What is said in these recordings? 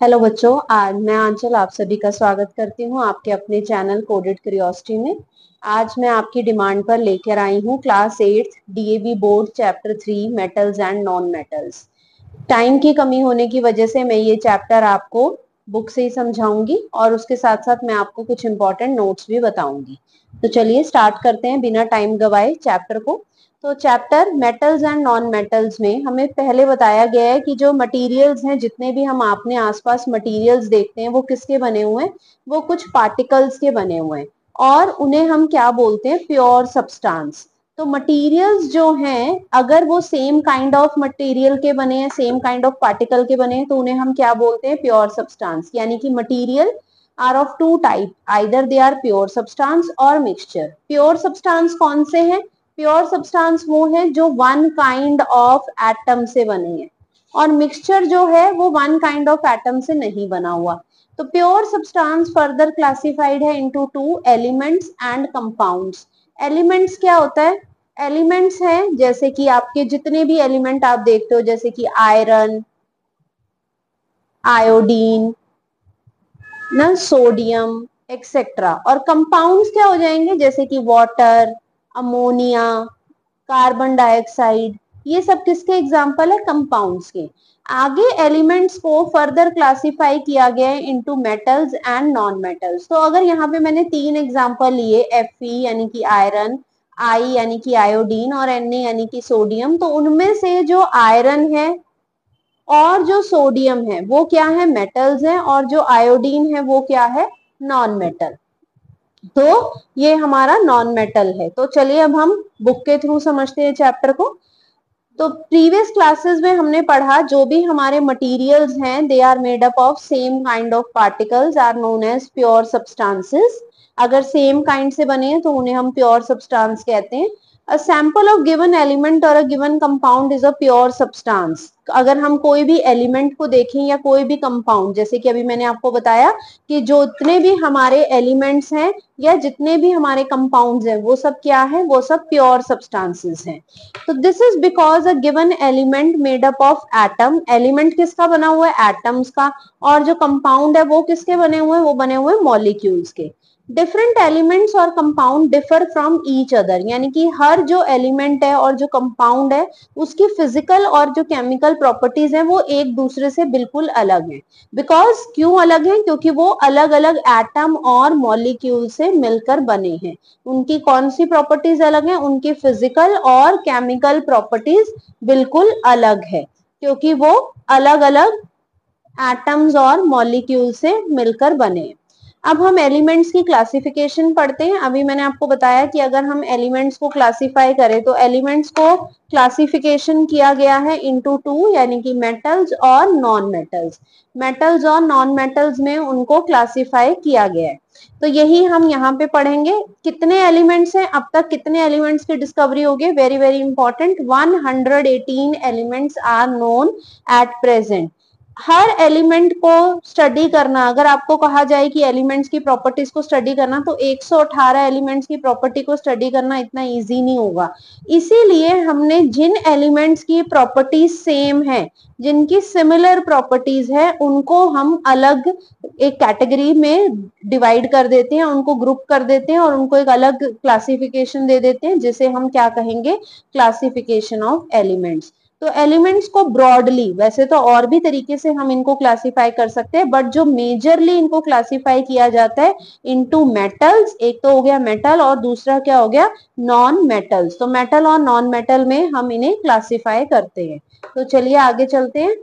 Hello बच्चों, आज मैं आंचल आप सभी का स्वागत करती हूँ आपके अपने चैनल कोडेड क्यूरियोसिटी में। आज मैं आपकी डिमांड पर लेकर आई हूँ class 8 DAV board chapter 3 metals and non metals. Time की कमी होने की वजह से मैं ये चैप्टर आपको बुक से ही समझाऊंगी और उसके साथ साथ मैं आपको कुछ इंपॉर्टेंट नोट्स भी बताऊंगी। तो चलिए स्टार्ट करते हैं बिना टाइम गवाए चैप्टर को। तो chapter metals and non metals में हमें पहले बताया गया है कि जो मटेरियल्स हैं, जितने भी हम अपने आसपास मटेरियल्स देखते हैं वो किसके बने हुए हैं, वो कुछ पार्टिकल्स के बने हुए हैं और उन्हें हम क्या बोलते हैं, प्योर सब्सटेंस। तो मटेरियल्स जो हैं, अगर वो सेम काइंड ऑफ मटेरियल के बने हैं, सेम काइंड ऑफ पार्टिकल के बने हैं, तो उन्हें हम क्या बोलते हैं, प्योर सब्सटेंस। यानी कि material are of two type, either they are pure substance और मिक्सचर। प्योर सब्सटेंस कौन से हैं? प्योर सब्सटेंस वो है जो वन काइंड ऑफ एटम से बने हैं और मिक्सचर जो है वो वन काइंड ऑफ एटम से नहीं बना हुआ। तो प्योर सब्सटेंस फर्दर क्लासिफाइड है into two, elements and compounds. Elements क्या होता है? एलिमेंट्स हैं जैसे कि आपके जितने भी एलिमेंट आप देखते हो, जैसे कि आयरन, आयोडीन, ना सोडियम एक्सेट्रा। और कंपाउंड्स क्या हो जाएंगे? जैसे कि वाटर, अमोनिया, कार्बन डाइऑक्साइड। ये सब किसके एग्जाम्पल है? कंपाउंड्स के। आगे एलिमेंट्स को फर्दर क्लासिफाई किया गया है into metals and non metals. तो अगर यहाँ पे मैंने तीन एग्जाम्पल लिए, Fe यानी कि आयरन, आई यानी कि आयोडीन और Na यानी कि सोडियम, तो उनमें से जो आयरन है और जो सोडियम है वो क्या है? मेटल्स हैं। और जो आयोडीन है वो क्या है? Non metal. तो ये हमारा नॉन मेटल है। तो चलिए अब हम बुक के थ्रू समझते हैं चैप्टर को। तो प्रीवियस क्लासेस में हमने पढ़ा जो भी हमारे मटेरियल्स हैं, they are made up of same kind of particles are known as pure substances. अगर सेम काइंड से बने हैं तो उन्हें हम प्योर सब्सटेंस कहते हैं। A sample of given element और a given compound is a pure substance. अगर हम कोई भी एलिमेंट को देखें या कोई भी कंपाउंड, जैसे कि अभी मैंने आपको बताया कि जो जितने भी हमारे एलिमेंट्स हैं या जितने भी हमारे कंपाउंड्स हैं वो सब क्या है? वो सब प्योर सब्सटेंसेस हैं। तो this is because a given element made up of atom. Element किसका बना हुआ है? एटम्स का। और जो कंपाउंड है वो किसके बने हुए हैं? वो बने हुए मॉलिक्यूल्स के। डिफरेंट एलिमेंट्स और compound differ from each other. यानी कि हर जो एलिमेंट है और जो कंपाउंड है उसकी फिजिकल और जो केमिकल प्रॉपर्टीज है वो एक दूसरे से बिल्कुल अलग है। बिकॉज क्यों अलग है? क्योंकि वो अलग अलग एटम और मॉलिक्यूल से मिलकर बने हैं। उनकी कौन सी प्रॉपर्टीज अलग है? उनकी फिजिकल और केमिकल प्रॉपर्टीज बिल्कुल अलग है, क्योंकि वो अलग अलग एटम्स और मॉलिक्यूल से मिलकर बने। अब हम एलिमेंट्स की क्लासिफिकेशन पढ़ते हैं। अभी मैंने आपको बताया कि अगर हम एलिमेंट्स को क्लासिफाई करें तो एलिमेंट्स को क्लासिफिकेशन किया गया है इनटू टू, यानी कि मेटल्स और नॉन मेटल्स। मेटल्स और नॉन मेटल्स में उनको क्लासिफाई किया गया है। तो यही हम यहाँ पे पढ़ेंगे। कितने एलिमेंट्स हैं अब तक? कितने एलिमेंट्स की डिस्कवरी हो गई? Very very important, 118 elements are known at present. हर एलिमेंट को स्टडी करना, अगर आपको कहा जाए कि एलिमेंट्स की प्रॉपर्टीज को स्टडी करना, तो 118 एलिमेंट्स की प्रॉपर्टी को स्टडी करना इतना इजी नहीं होगा। इसीलिए हमने जिन एलिमेंट्स की प्रॉपर्टीज सेम है, जिनकी सिमिलर प्रॉपर्टीज है, उनको हम अलग एक कैटेगरी में डिवाइड कर देते हैं, उनको ग्रुप कर देते हैं और उनको एक अलग क्लासिफिकेशन दे देते हैं, जिसे हम क्या कहेंगे? Classification of elements. तो एलिमेंट्स को ब्रॉडली, वैसे तो और भी तरीके से हम इनको क्लासिफाई कर सकते हैं, बट जो मेजरली इनको क्लासिफाई किया जाता है इनटू मेटल्स, एक तो हो गया मेटल और दूसरा क्या हो गया? Non metals. तो मेटल और नॉन मेटल में हम इन्हें क्लासिफाई करते हैं। तो चलिए आगे चलते हैं।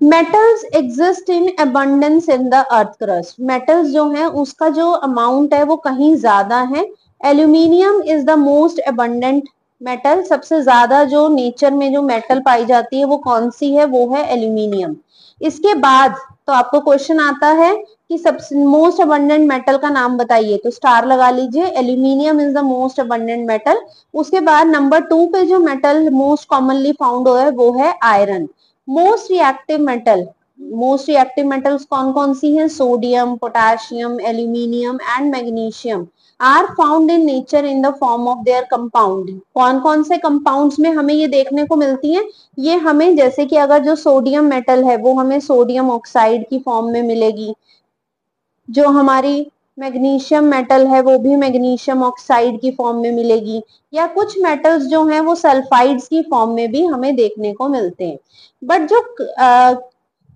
Metals exist in abundance in the earth crust. Metals जो है उसका जो अमाउंट है वो कहीं ज्यादा है। Aluminium is the most abundant metal. सबसे ज्यादा जो नेचर में जो मेटल पाई जाती है वो कौन सी है? वो है एल्यूमिनियम। इसके बाद तो आपको क्वेश्चन आता है कि सबसे मोस्ट अबंडेंट मेटल का नाम बताइए, तो स्टार लगा लीजिए, aluminium is the most abundant metal. उसके बाद नंबर 2 पे जो मेटल मोस्ट कॉमनली फाउंड हुआ है वो है iron. Most reactive metal, most reactive metals कौन कौन सी हैं? Sodium, potassium, aluminium and magnesium. Are found in nature in the form of their compound. कौन कौन से कंपाउंड्स में हमें ये देखने को मिलती हैं? ये हमें, जैसे कि अगर जो सोडियम मेटल है वो हमें सोडियम ऑक्साइड की फॉर्म में मिलेगी, जो हमारी मैग्नीशियम मेटल है वो भी मैग्नीशियम ऑक्साइड की फॉर्म में मिलेगी, या कुछ मेटल्स जो हैं वो सल्फाइड्स की फॉर्म में भी हमें देखने को मिलते हैं। बट जो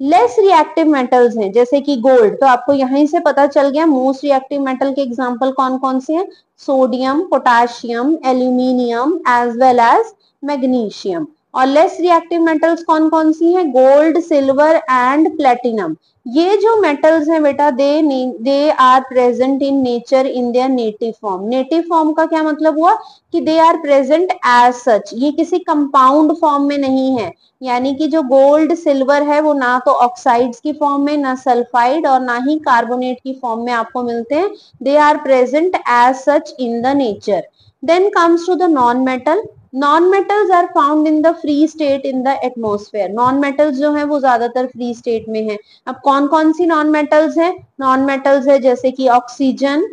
लेस रिएक्टिव मेटल्स हैं जैसे कि गोल्ड, तो आपको यहीं से पता चल गया मोस्ट रिएक्टिव मेटल के एग्जांपल कौन कौन से हैं? Sodium, potassium, aluminium as well as magnesium. और लेस रिएक्टिव मेटल्स कौन कौन सी हैं? Gold, silver and platinum. ये जो मेटल्स हैं बेटा, they are present in nature in their native form. Native form का क्या मतलब हुआ? कि they are present as such, ये किसी कंपाउंड फॉर्म में नहीं है। यानी कि जो गोल्ड सिल्वर है वो ना तो ऑक्साइड्स की फॉर्म में, ना सल्फाइड और ना ही कार्बोनेट की फॉर्म में आपको मिलते हैं। They are present as such in the nature. Then comes to the non metal. Non metals are found in the free state in the atmosphere. Non metals जो है वो ज्यादातर फ्री स्टेट में है। अब कौन कौन सी नॉन मेटल्स है? नॉन मेटल्स है जैसे कि ऑक्सीजन,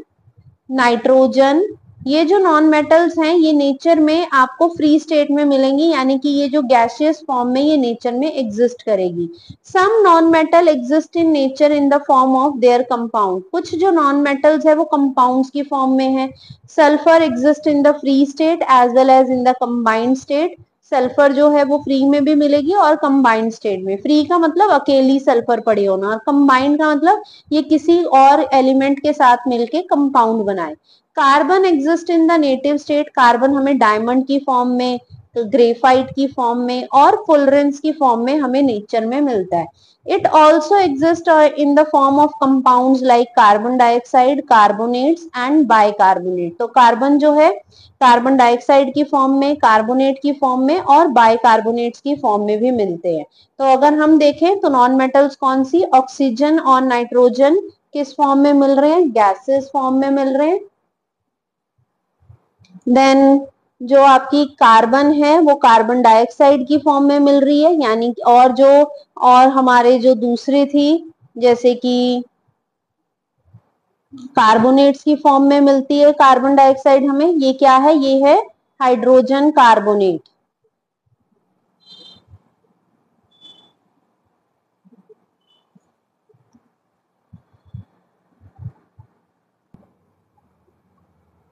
नाइट्रोजन। ये जो नॉन मेटल्स हैं ये नेचर में आपको फ्री स्टेट में मिलेंगी, यानी कि ये जो गैसियस फॉर्म में ये नेचर में एग्जिस्ट करेगी। Some non metal exist in nature in the form of their compound. कुछ जो नॉन मेटल्स है वो कंपाउंड्स की फॉर्म में है। Sulphur exist in the free state as well as in the combined state. Sulphur जो है वो फ्री में भी मिलेगी और कंबाइंड स्टेट में। फ्री का मतलब अकेली सल्फर पड़े होना, और कंबाइंड का मतलब ये किसी और एलिमेंट के साथ मिलके कंपाउंड बनाए। Carbon exist in the native state. Carbon हमें डायमंड की फॉर्म में, ग्रेफाइट की फॉर्म में और फुलरेंस की फॉर्म में हमें नेचर में मिलता है। It also exist in the form of compounds like carbon dioxide, carbonates and bicarbonate. तो कार्बन जो है कार्बन डाइऑक्साइड की फॉर्म में, कार्बोनेट की फॉर्म में और बाइकार्बोनेट्स की फॉर्म में भी मिलते हैं। तो अगर हम देखें तो नॉन मेटल्स कौन सी? ऑक्सीजन और नाइट्रोजन किस फॉर्म में मिल रहे हैं? गैसेस फॉर्म में मिल रहे हैं। देन जो आपकी कार्बन है वो कार्बन डाइऑक्साइड की फॉर्म में मिल रही है, यानी और हमारे जो दूसरी थी जैसे कि कार्बोनेट्स की फॉर्म में मिलती है कार्बन डाइऑक्साइड हमें। ये क्या है? ये है hydrogen carbonate.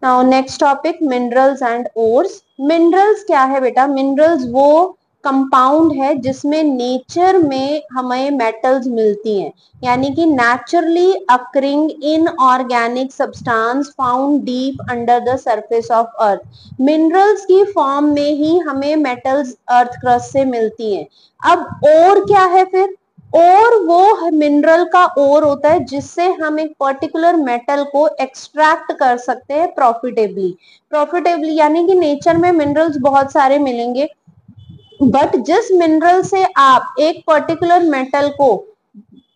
Now next topic, minerals and ores. Minerals क्या है बेटा? मिनरल्स वो कंपाउंड है जिसमें नेचर में हमें मेटल्स मिलती हैं, यानी कि naturally occurring in organic substance found deep under the surface of earth. Minerals की फॉर्म में ही हमें मेटल्स अर्थ क्रस्ट से मिलती हैं। अब ओर क्या है फिर? और वो मिनरल का ओर होता है जिससे हम एक पर्टिकुलर मेटल को एक्सट्रैक्ट कर सकते हैं प्रॉफिटेबली। प्रॉफिटेबली यानी कि नेचर में मिनरल्स बहुत सारे मिलेंगे, बट जिस मिनरल से आप एक पर्टिकुलर मेटल को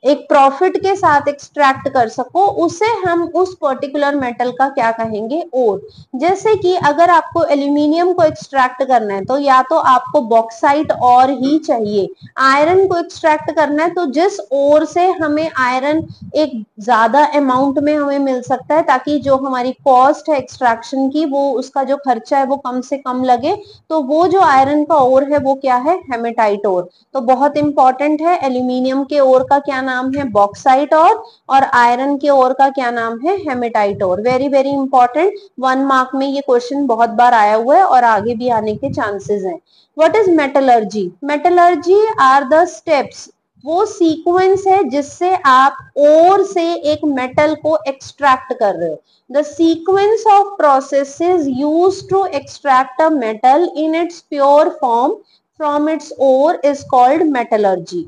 एक प्रॉफिट के साथ एक्सट्रैक्ट कर सको उसे हम उस पर्टिकुलर मेटल का क्या कहेंगे? ओर। जैसे कि अगर आपको एल्यूमिनियम को एक्सट्रैक्ट करना है तो या तो आपको बॉक्साइट और ही चाहिए। आयरन को एक्सट्रैक्ट करना है तो जिस ओर से हमें आयरन एक ज्यादा अमाउंट में हमें मिल सकता है, ताकि जो हमारी कॉस्ट है एक्सट्रैक्शन की वो उसका जो खर्चा है वो कम से कम लगे, तो वो जो आयरन का ओर है वो क्या है? हेमेटाइट ओर। तो बहुत इंपॉर्टेंट है। एल्यूमिनियम के ओर का क्या नाम है? Bauxite ore. और आयरन के ओर का क्या नाम है? Haematite ore. Very very important, 1 mark में ये क्वेश्चन बहुत बार आया हुआ है और आगे भी आने के चांसेस हैं। What is metallurgy? Metallurgy are the steps, वो सीक्वेंस है जिससे आप ओर से एक मेटल को एक्सट्रैक्ट कर रहे हो। The sequence of processes used to extract a metal in its pure form from its ore is called metallurgy.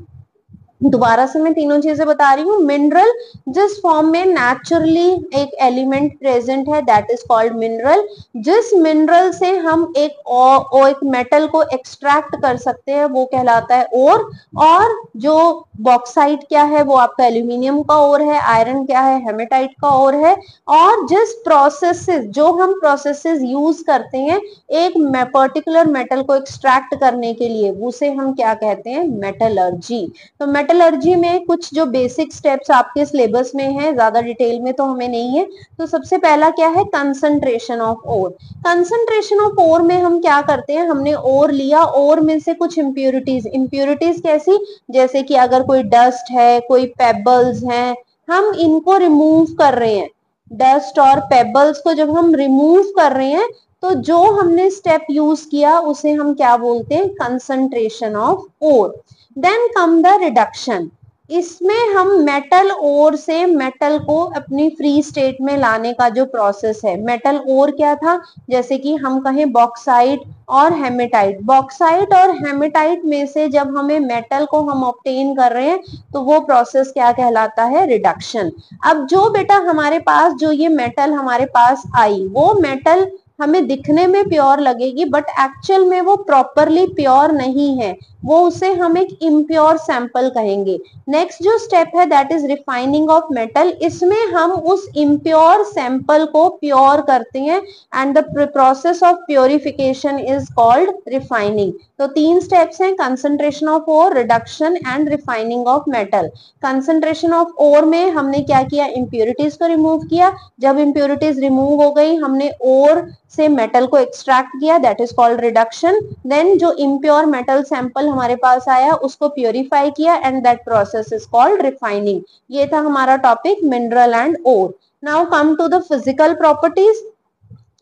दोबारा से मैं तीनों चीजें बता रही हूँ। मिनरल जिस फॉर्म में नेचुरली एक एलिमेंट प्रेजेंट है दैट इज कॉल्ड मिनरल। जिस मिनरल से हम एक मेटल को एक्सट्रैक्ट कर सकते हैं वो कहलाता है ओर। और जो बॉक्साइट क्या है? वो आपका एल्यूमिनियम का ओर है। आयरन क्या है? हेमेटाइट का ओर है। और जिस प्रोसेसेस जो हम प्रोसेसेस यूज करते हैं एक पर्टिकुलर मेटल को एक्सट्रैक्ट करने के लिए उसे हम क्या कहते हैं? मेटलर्जी। तो मेटल मेटलर्जी में कुछ जो बेसिक स्टेप्स आपके सिलेबस में है, ज्यादा डिटेल में तो हमें नहीं है। तो सबसे पहला क्या है, concentration of ore. Concentration of ore में हम क्या करते हैं, हमने ओर लिया, ओर में से कुछ इम्प्योरिटीज, इम्प्योरिटीज कैसी, जैसे कि अगर कोई डस्ट है, कोई पेबल्स हैं, हम इनको रिमूव कर रहे हैं। डस्ट और पेबल्स को जब हम रिमूव कर रहे हैं तो जो हमने स्टेप यूज किया उसे हम क्या बोलते हैं, concentration of ore. Then come the reduction. इसमें हम मेटल ओर से मेटल को अपनी फ्री स्टेट में लाने का जो प्रोसेस है, मेटल ओर क्या था, जैसे कि हम कहें बॉक्साइट और हेमेटाइट। बॉक्साइट और हेमेटाइट में से जब हमें मेटल को हम ऑब्टेन कर रहे हैं तो वो प्रोसेस क्या कहलाता है, रिडक्शन। अब जो बेटा हमारे पास जो ये मेटल हमारे पास आई, वो मेटल हमें दिखने में प्योर लगेगी बट एक्चुअल में वो प्रॉपरली प्योर नहीं है, वो उसे हम एक इम्प्योर सैंपल कहेंगे। नेक्स्ट जो स्टेप है that is refining of metal. इसमें हम उस इम्प्योर सैंपल को प्योर करते हैं and the process of purification is called refining. तो 3 स्टेप्स हैं, concentration of ore, reduction and refining of metal. Concentration of ore में हमने क्या किया, इम्प्योरिटीज को रिमूव किया। जब इम्प्योरिटीज रिमूव हो गई, हमने ओर से मेटल को एक्सट्रैक्ट किया, that is called reduction. Then जो इम्प्योर मेटल सैंपल हमारे पास आया उसको प्योरीफाई किया and that process is called refining. ये था हमारा topic mineral and ore. Now come to the physical properties.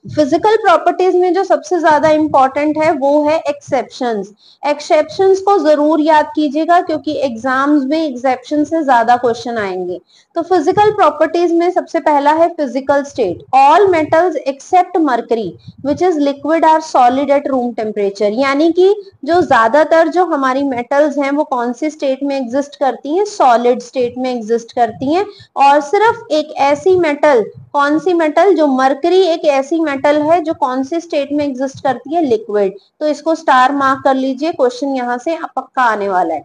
Physical properties में जो सबसे ज्यादा इंपॉर्टेंट है वो है एक्सेप्शंस। एक्सेप्शंस को जरूर याद कीजिएगा क्योंकि एग्जाम्स में एक्सेप्शन से ज्यादा क्वेश्चन आएंगे। तो फिजिकल प्रॉपर्टीज में सबसे पहला है physical state. All metals except mercury which is liquid are solid at room temperature. यानी कि जो ज्यादातर जो हमारी मेटल्स हैं वो कौन सी स्टेट में एग्जिस्ट करती हैं, सॉलिड स्टेट में एग्जिस्ट करती हैं। और सिर्फ एक ऐसी मेटल, कौन सी मेटल, जो मरकरी एक ऐसी मेटल है जो कौन सी स्टेट में एग्जिस्ट करती है, लिक्विड। तो इसको स्टार मार्क कर लीजिए, क्वेश्चन यहाँ से पक्का आने वाला है।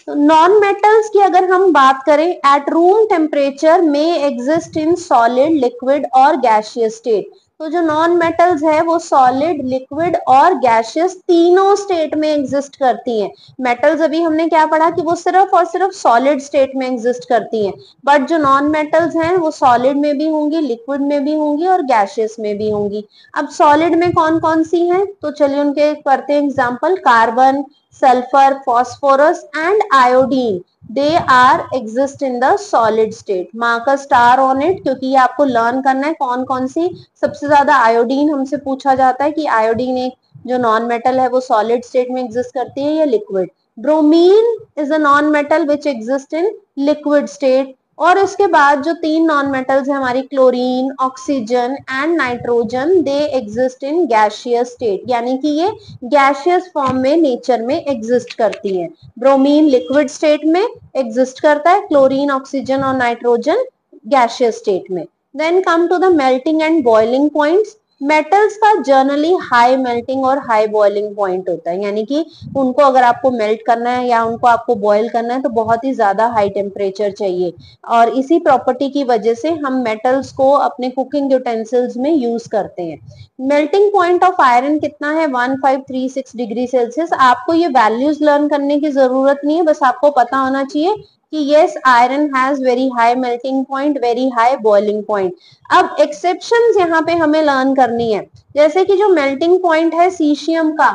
तो नॉन मेटल्स की अगर हम बात करें, एट रूम टेम्परेचर में एग्जिस्ट इन सॉलिड, लिक्विड और गैसियस स्टेट। तो जो नॉन मेटल्स है वो सॉलिड, लिक्विड और गैसियस तीनों स्टेट में एग्जिस्ट करती हैं। मेटल्स अभी हमने क्या पढ़ा कि वो सिर्फ और सिर्फ सॉलिड स्टेट में एग्जिस्ट करती हैं, बट जो नॉन मेटल्स हैं वो सॉलिड में भी होंगी, लिक्विड में भी होंगी और गैसियस में भी होंगी। अब सॉलिड में कौन कौन सी हैं, तो चलिए उनके करते हैं example. Carbon, sulphur, phosphorus and iodine, they are exist in the solid state. mark a star on it क्योंकि ये आपको लर्न करना है कौन कौन सी। सबसे ज्यादा आयोडीन हमसे पूछा जाता है कि आयोडीन एक जो नॉन मेटल है वो सॉलिड स्टेट में एग्जिस्ट करती है या liquid. Bromine is a non metal which exist in liquid state. और इसके बाद जो 3 नॉन मेटल्स है हमारी, chlorine, oxygen and nitrogen, they exist in gaseous state. यानी कि ये गैसियस फॉर्म में नेचर में एग्जिस्ट करती है। ब्रोमीन लिक्विड स्टेट में एग्जिस्ट करता है, क्लोरीन, ऑक्सीजन और नाइट्रोजन गैसियस स्टेट में। Then come to the melting and boiling points. Metals का जनरली हाई मेल्टिंग और हाई बॉइलिंग पॉइंट होता है, यानी कि उनको अगर आपको मेल्ट करना है या उनको आपको बॉयल करना है तो बहुत ही ज्यादा हाई टेम्परेचर चाहिए। और इसी प्रॉपर्टी की वजह से हम मेटल्स को अपने कुकिंग यूटेंसिल्स में यूज करते हैं। मेल्टिंग पॉइंट ऑफ आयरन कितना है, 1536 डिग्री सेल्सियस। आपको ये वैल्यूज लर्न करने की जरूरत नहीं है, बस आपको पता होना चाहिए कि yes iron has very high melting point, very high boiling point. अब एक्सेप्शंस यहाँ पे हमें लर्न करनी है, जैसे कि जो मेल्टिंग पॉइंट है सीशियम का,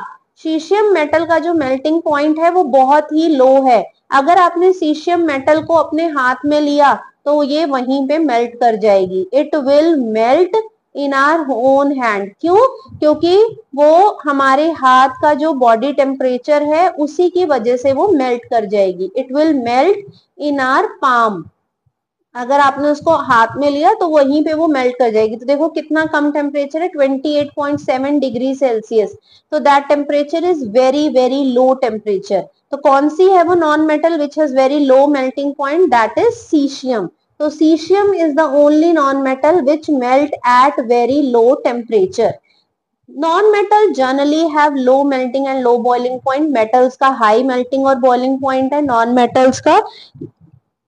सीशियम मेटल का जो मेल्टिंग पॉइंट है वो बहुत ही लो है। अगर आपने सीशियम मेटल को अपने हाथ में लिया तो ये वहीं पे मेल्ट कर जाएगी, it will melt in our own hand. क्यों, क्योंकि वो हमारे हाथ का जो बॉडी टेम्परेचर है उसी की वजह से वो मेल्ट कर जाएगी, it will melt in our palm. अगर आपने उसको हाथ में लिया तो वहीं पे वो मेल्ट कर जाएगी। तो देखो कितना कम टेम्परेचर है, 28.7 डिग्री सेल्सियस। तो that temperature is very very low temperature. तो कौन सी है वो non metal which has very low melting point, that is caesium. तो caesium is the only non metal which melt at very low temperature. Non metal generally have low melting and low boiling point. Metals का high melting और boiling point है, non metals का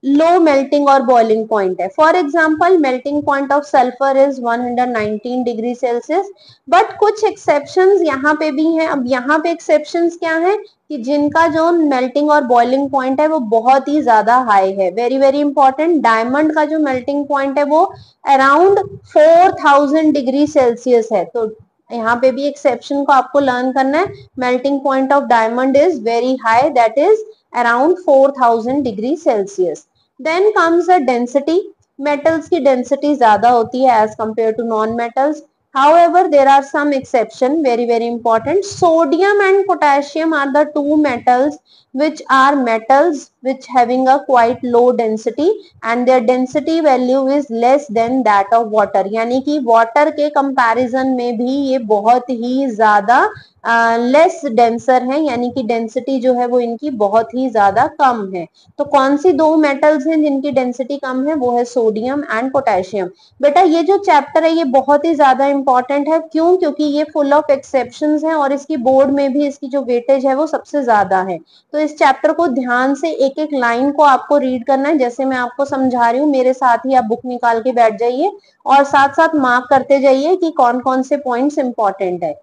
low melting और boiling point है। For example melting point of sulphur is 119 degree Celsius. But कुछ exceptions यहाँ पे भी हैं। अब यहाँ पे एक्सेप्शंस क्या हैं, कि जिनका जो मेल्टिंग और बॉइलिंग पॉइंट है वो बहुत ही ज्यादा हाई है। वेरी वेरी इंपॉर्टेंट, डायमंड का जो मेल्टिंग पॉइंट है वो अराउंड 4000 डिग्री सेल्सियस है। तो यहाँ पे भी एक्सेप्शन को आपको लर्न करना है। Melting point of diamond is very high, that is around 4000 degree Celsius. Then comes the density. Metals की डेंसिटी ज्यादा होती है as compare to non metals. However, there are some exception, very very important. Sodium and potassium are the two metals which having a quite low density and their density value is less than that of water. यानी कि water के comparison में भी ये बहुत ही ज्यादा less denser है, यानी कि डेंसिटी जो है वो इनकी बहुत ही ज्यादा कम है। तो कौन सी दो मेटल्स हैं जिनकी डेंसिटी कम है, वो है सोडियम एंड पोटेशियम। बेटा ये जो चैप्टर है ये बहुत ही ज्यादा इंपॉर्टेंट है। क्यों? क्योंकि ये फुल ऑफ एक्सेप्शंस हैं और इसकी बोर्ड में भी इसकी जो वेटेज है वो सबसे ज्यादा है। तो इस चैप्टर को ध्यान से एक एक लाइन को आपको रीड करना है, जैसे मैं आपको समझा रही हूँ मेरे साथ ही आप बुक निकाल के बैठ जाइए और साथ साथ मार्क करते जाइए कि कौन कौन से पॉइंट्स इंपॉर्टेंट है।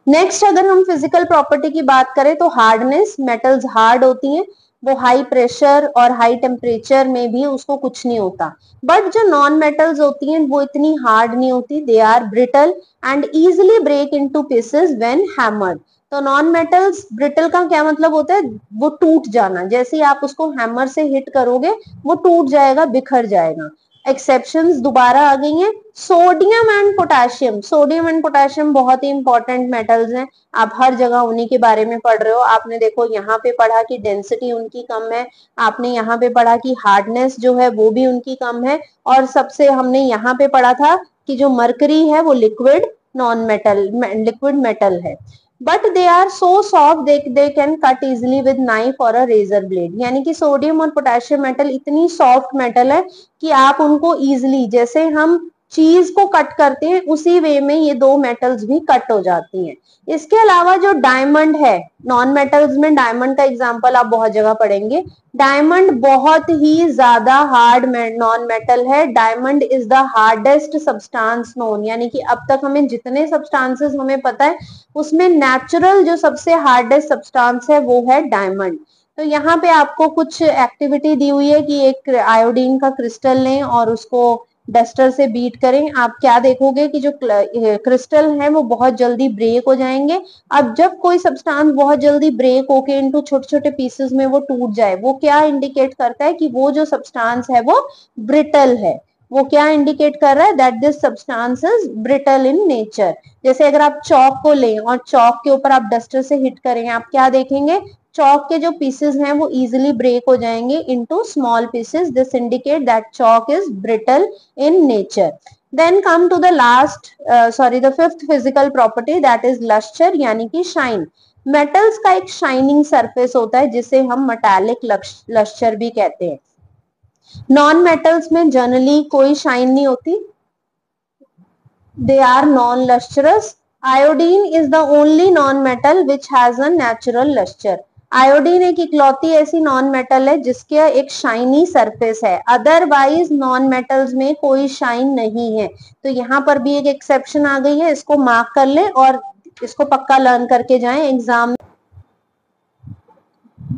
नेक्स्ट अगर हम फिजिकल प्रॉपर्टी की बात करें तो हार्डनेस, मेटल्स हार्ड होती हैं, वो हाई प्रेशर और हाई टेम्परेचर में भी उसको कुछ नहीं होता। बट जो नॉन मेटल्स होती हैं वो इतनी हार्ड नहीं होती, they are brittle and easily break into pieces when hammered. तो नॉन मेटल्स, ब्रिटल का क्या मतलब होता है, वो टूट जाना, जैसे ही आप उसको हैमर से हिट करोगे वो टूट जाएगा, बिखर जाएगा। एक्सेप्शंस दोबारा आ गई हैं, sodium and potassium. Sodium and potassium बहुत ही इंपॉर्टेंट मेटल्स हैं, आप हर जगह उन्हीं के बारे में पढ़ रहे हो। आपने देखो यहाँ पे पढ़ा कि डेंसिटी उनकी कम है, आपने यहाँ पे पढ़ा कि हार्डनेस जो है वो भी उनकी कम है, और सबसे हमने यहाँ पे पढ़ा था कि जो मरकरी है वो liquid non metal liquid metal है। But they are so soft they can cut easily with knife और अ रेजर ब्लेड। यानी कि सोडियम और पोटेशियम मेटल इतनी सॉफ्ट मेटल है कि आप उनको इजिली, जैसे हम चीज को कट करते हैं उसी वे में ये दो मेटल्स भी कट हो जाती हैं। इसके अलावा जो डायमंड है, नॉन मेटल्स में डायमंड का एग्जांपल आप बहुत जगह पढ़ेंगे। डायमंड बहुत ही ज्यादा हार्ड नॉन मेटल है। Diamond is the hardest substance known, यानी कि अब तक हमें जितने सब्सटेंसेस हमें पता है उसमें नेचुरल जो सबसे हार्डेस्ट सब्सटेंस है वो है डायमंड। तो यहाँ पे आपको कुछ एक्टिविटी दी हुई है कि एक आयोडीन का क्रिस्टल लें और उसको डस्टर से बीट करें। आप क्या देखोगे कि जो क्रिस्टल है वो बहुत जल्दी ब्रेक हो जाएंगे। अब जब कोई सब्सटेंस बहुत जल्दी ब्रेक होके इनटू छोटे छोटे पीसेस में वो टूट जाए, वो क्या इंडिकेट करता है कि वो जो सब्सटेंस है वो ब्रिटल है। वो क्या इंडिकेट कर रहा है, that this substance is brittle in nature. जैसे अगर आप चौक को लें और चौक के ऊपर आप डस्टर से हिट करें, आप क्या देखेंगे, चौक के जो पीसेस हैं वो इजिली ब्रेक हो जाएंगे into small pieces. This indicate that Chowk is brittle in nature. Then come to the the fifth physical property, that is luster यानी कि shine. मेटल्स का एक शाइनिंग सरफेस होता है जिसे हम मेटालिक लस्टर भी कहते हैं। नॉन मेटल्स में जनरली कोई शाइन नहीं होती, they are non lustrous. Iodine is the only non metal which has a natural luster. Iodine एक इकलौती ऐसी नॉन मेटल है जिसके एक शाइनी सरफेस है, अदरवाइज नॉन मेटल्स में कोई शाइन नहीं है। तो यहाँ पर भी एक एक्सेप्शन आ गई है, इसको मार्क कर ले और इसको पक्का लर्न करके जाएं एग्जाम।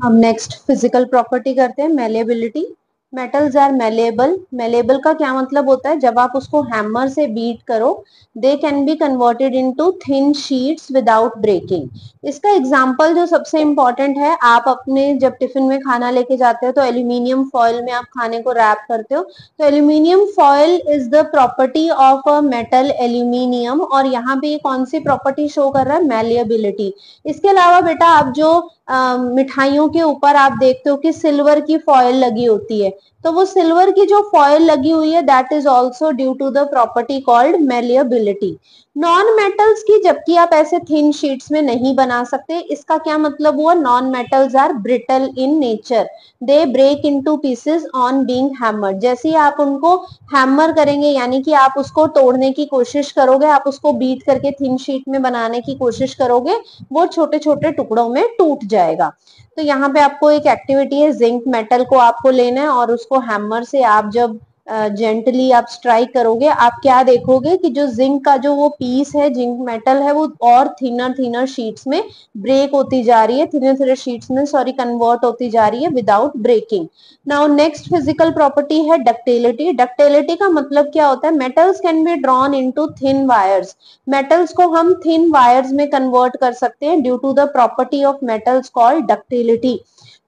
अब नेक्स्ट फिजिकल प्रॉपर्टी करते हैं, malleability. Metals are malleable. Malleable का क्या मतलब होता है, जब आप उसको हैमर से बीट करो they can be converted into thin sheets without breaking. इसका एग्जांपल जो सबसे इंपॉर्टेंट है, आप अपने जब टिफिन में खाना लेके जाते हो तो एल्यूमिनियम फॉइल में आप खाने को रैप करते हो। तो aluminium foil is the property of a metal aluminium, और यहाँ पे कौन सी प्रॉपर्टी शो कर रहा है, मेलिएबिलिटी। इसके अलावा बेटा आप जो मिठाइयों के ऊपर आप देखते हो कि सिल्वर की फॉइल लगी होती है, तो वो सिल्वर की जो फॉइल लगी हुई है that is also due to the property called malleability. Non metals की जबकि आप ऐसे थिन शीट्स में नहीं बना सकते, इसका क्या मतलब हुआ, non metals are brittle in nature, they break into pieces on being hammered. जैसे ही आप उनको हैमर करेंगे यानी कि आप उसको तोड़ने की कोशिश करोगे, आप उसको बीट करके थिन शीट में बनाने की कोशिश करोगे, वो छोटे छोटे टुकड़ों में टूट जाएगा। तो यहाँ पे आपको एक एक्टिविटी है, जिंक मेटल को आपको लेना है और उसको हैमर से आप जब जेंटली आप स्ट्राइक करोगे, आप क्या देखोगे कि जो जिंक का जो वो पीस है, जिंक मेटल है, वो और थिनर थिनर शीट्स में ब्रेक होती जा रही है, थिनर थिनर शीट्स में सॉरी कन्वर्ट होती जा रही है without breaking. Now next physical property है डक्टिलिटी। डक्टिलिटी का मतलब क्या होता है? Metals can be drawn into thin wires. Metals को हम थिन वायर्स में कन्वर्ट कर सकते हैं due to the property of metals called ductility.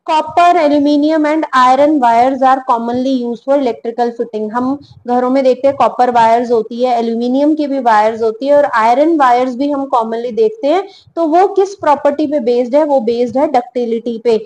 Copper, aluminium and iron wires are commonly use for electrical fitting. हम घरों में देखते हैं कॉपर वायर्स होती है, एल्यूमिनियम की भी वायर्स होती है और आयरन वायर्स भी हम कॉमनली देखते हैं। तो वो किस प्रॉपर्टी पे बेस्ड है? वो बेस्ड है डक्टिलिटी पे।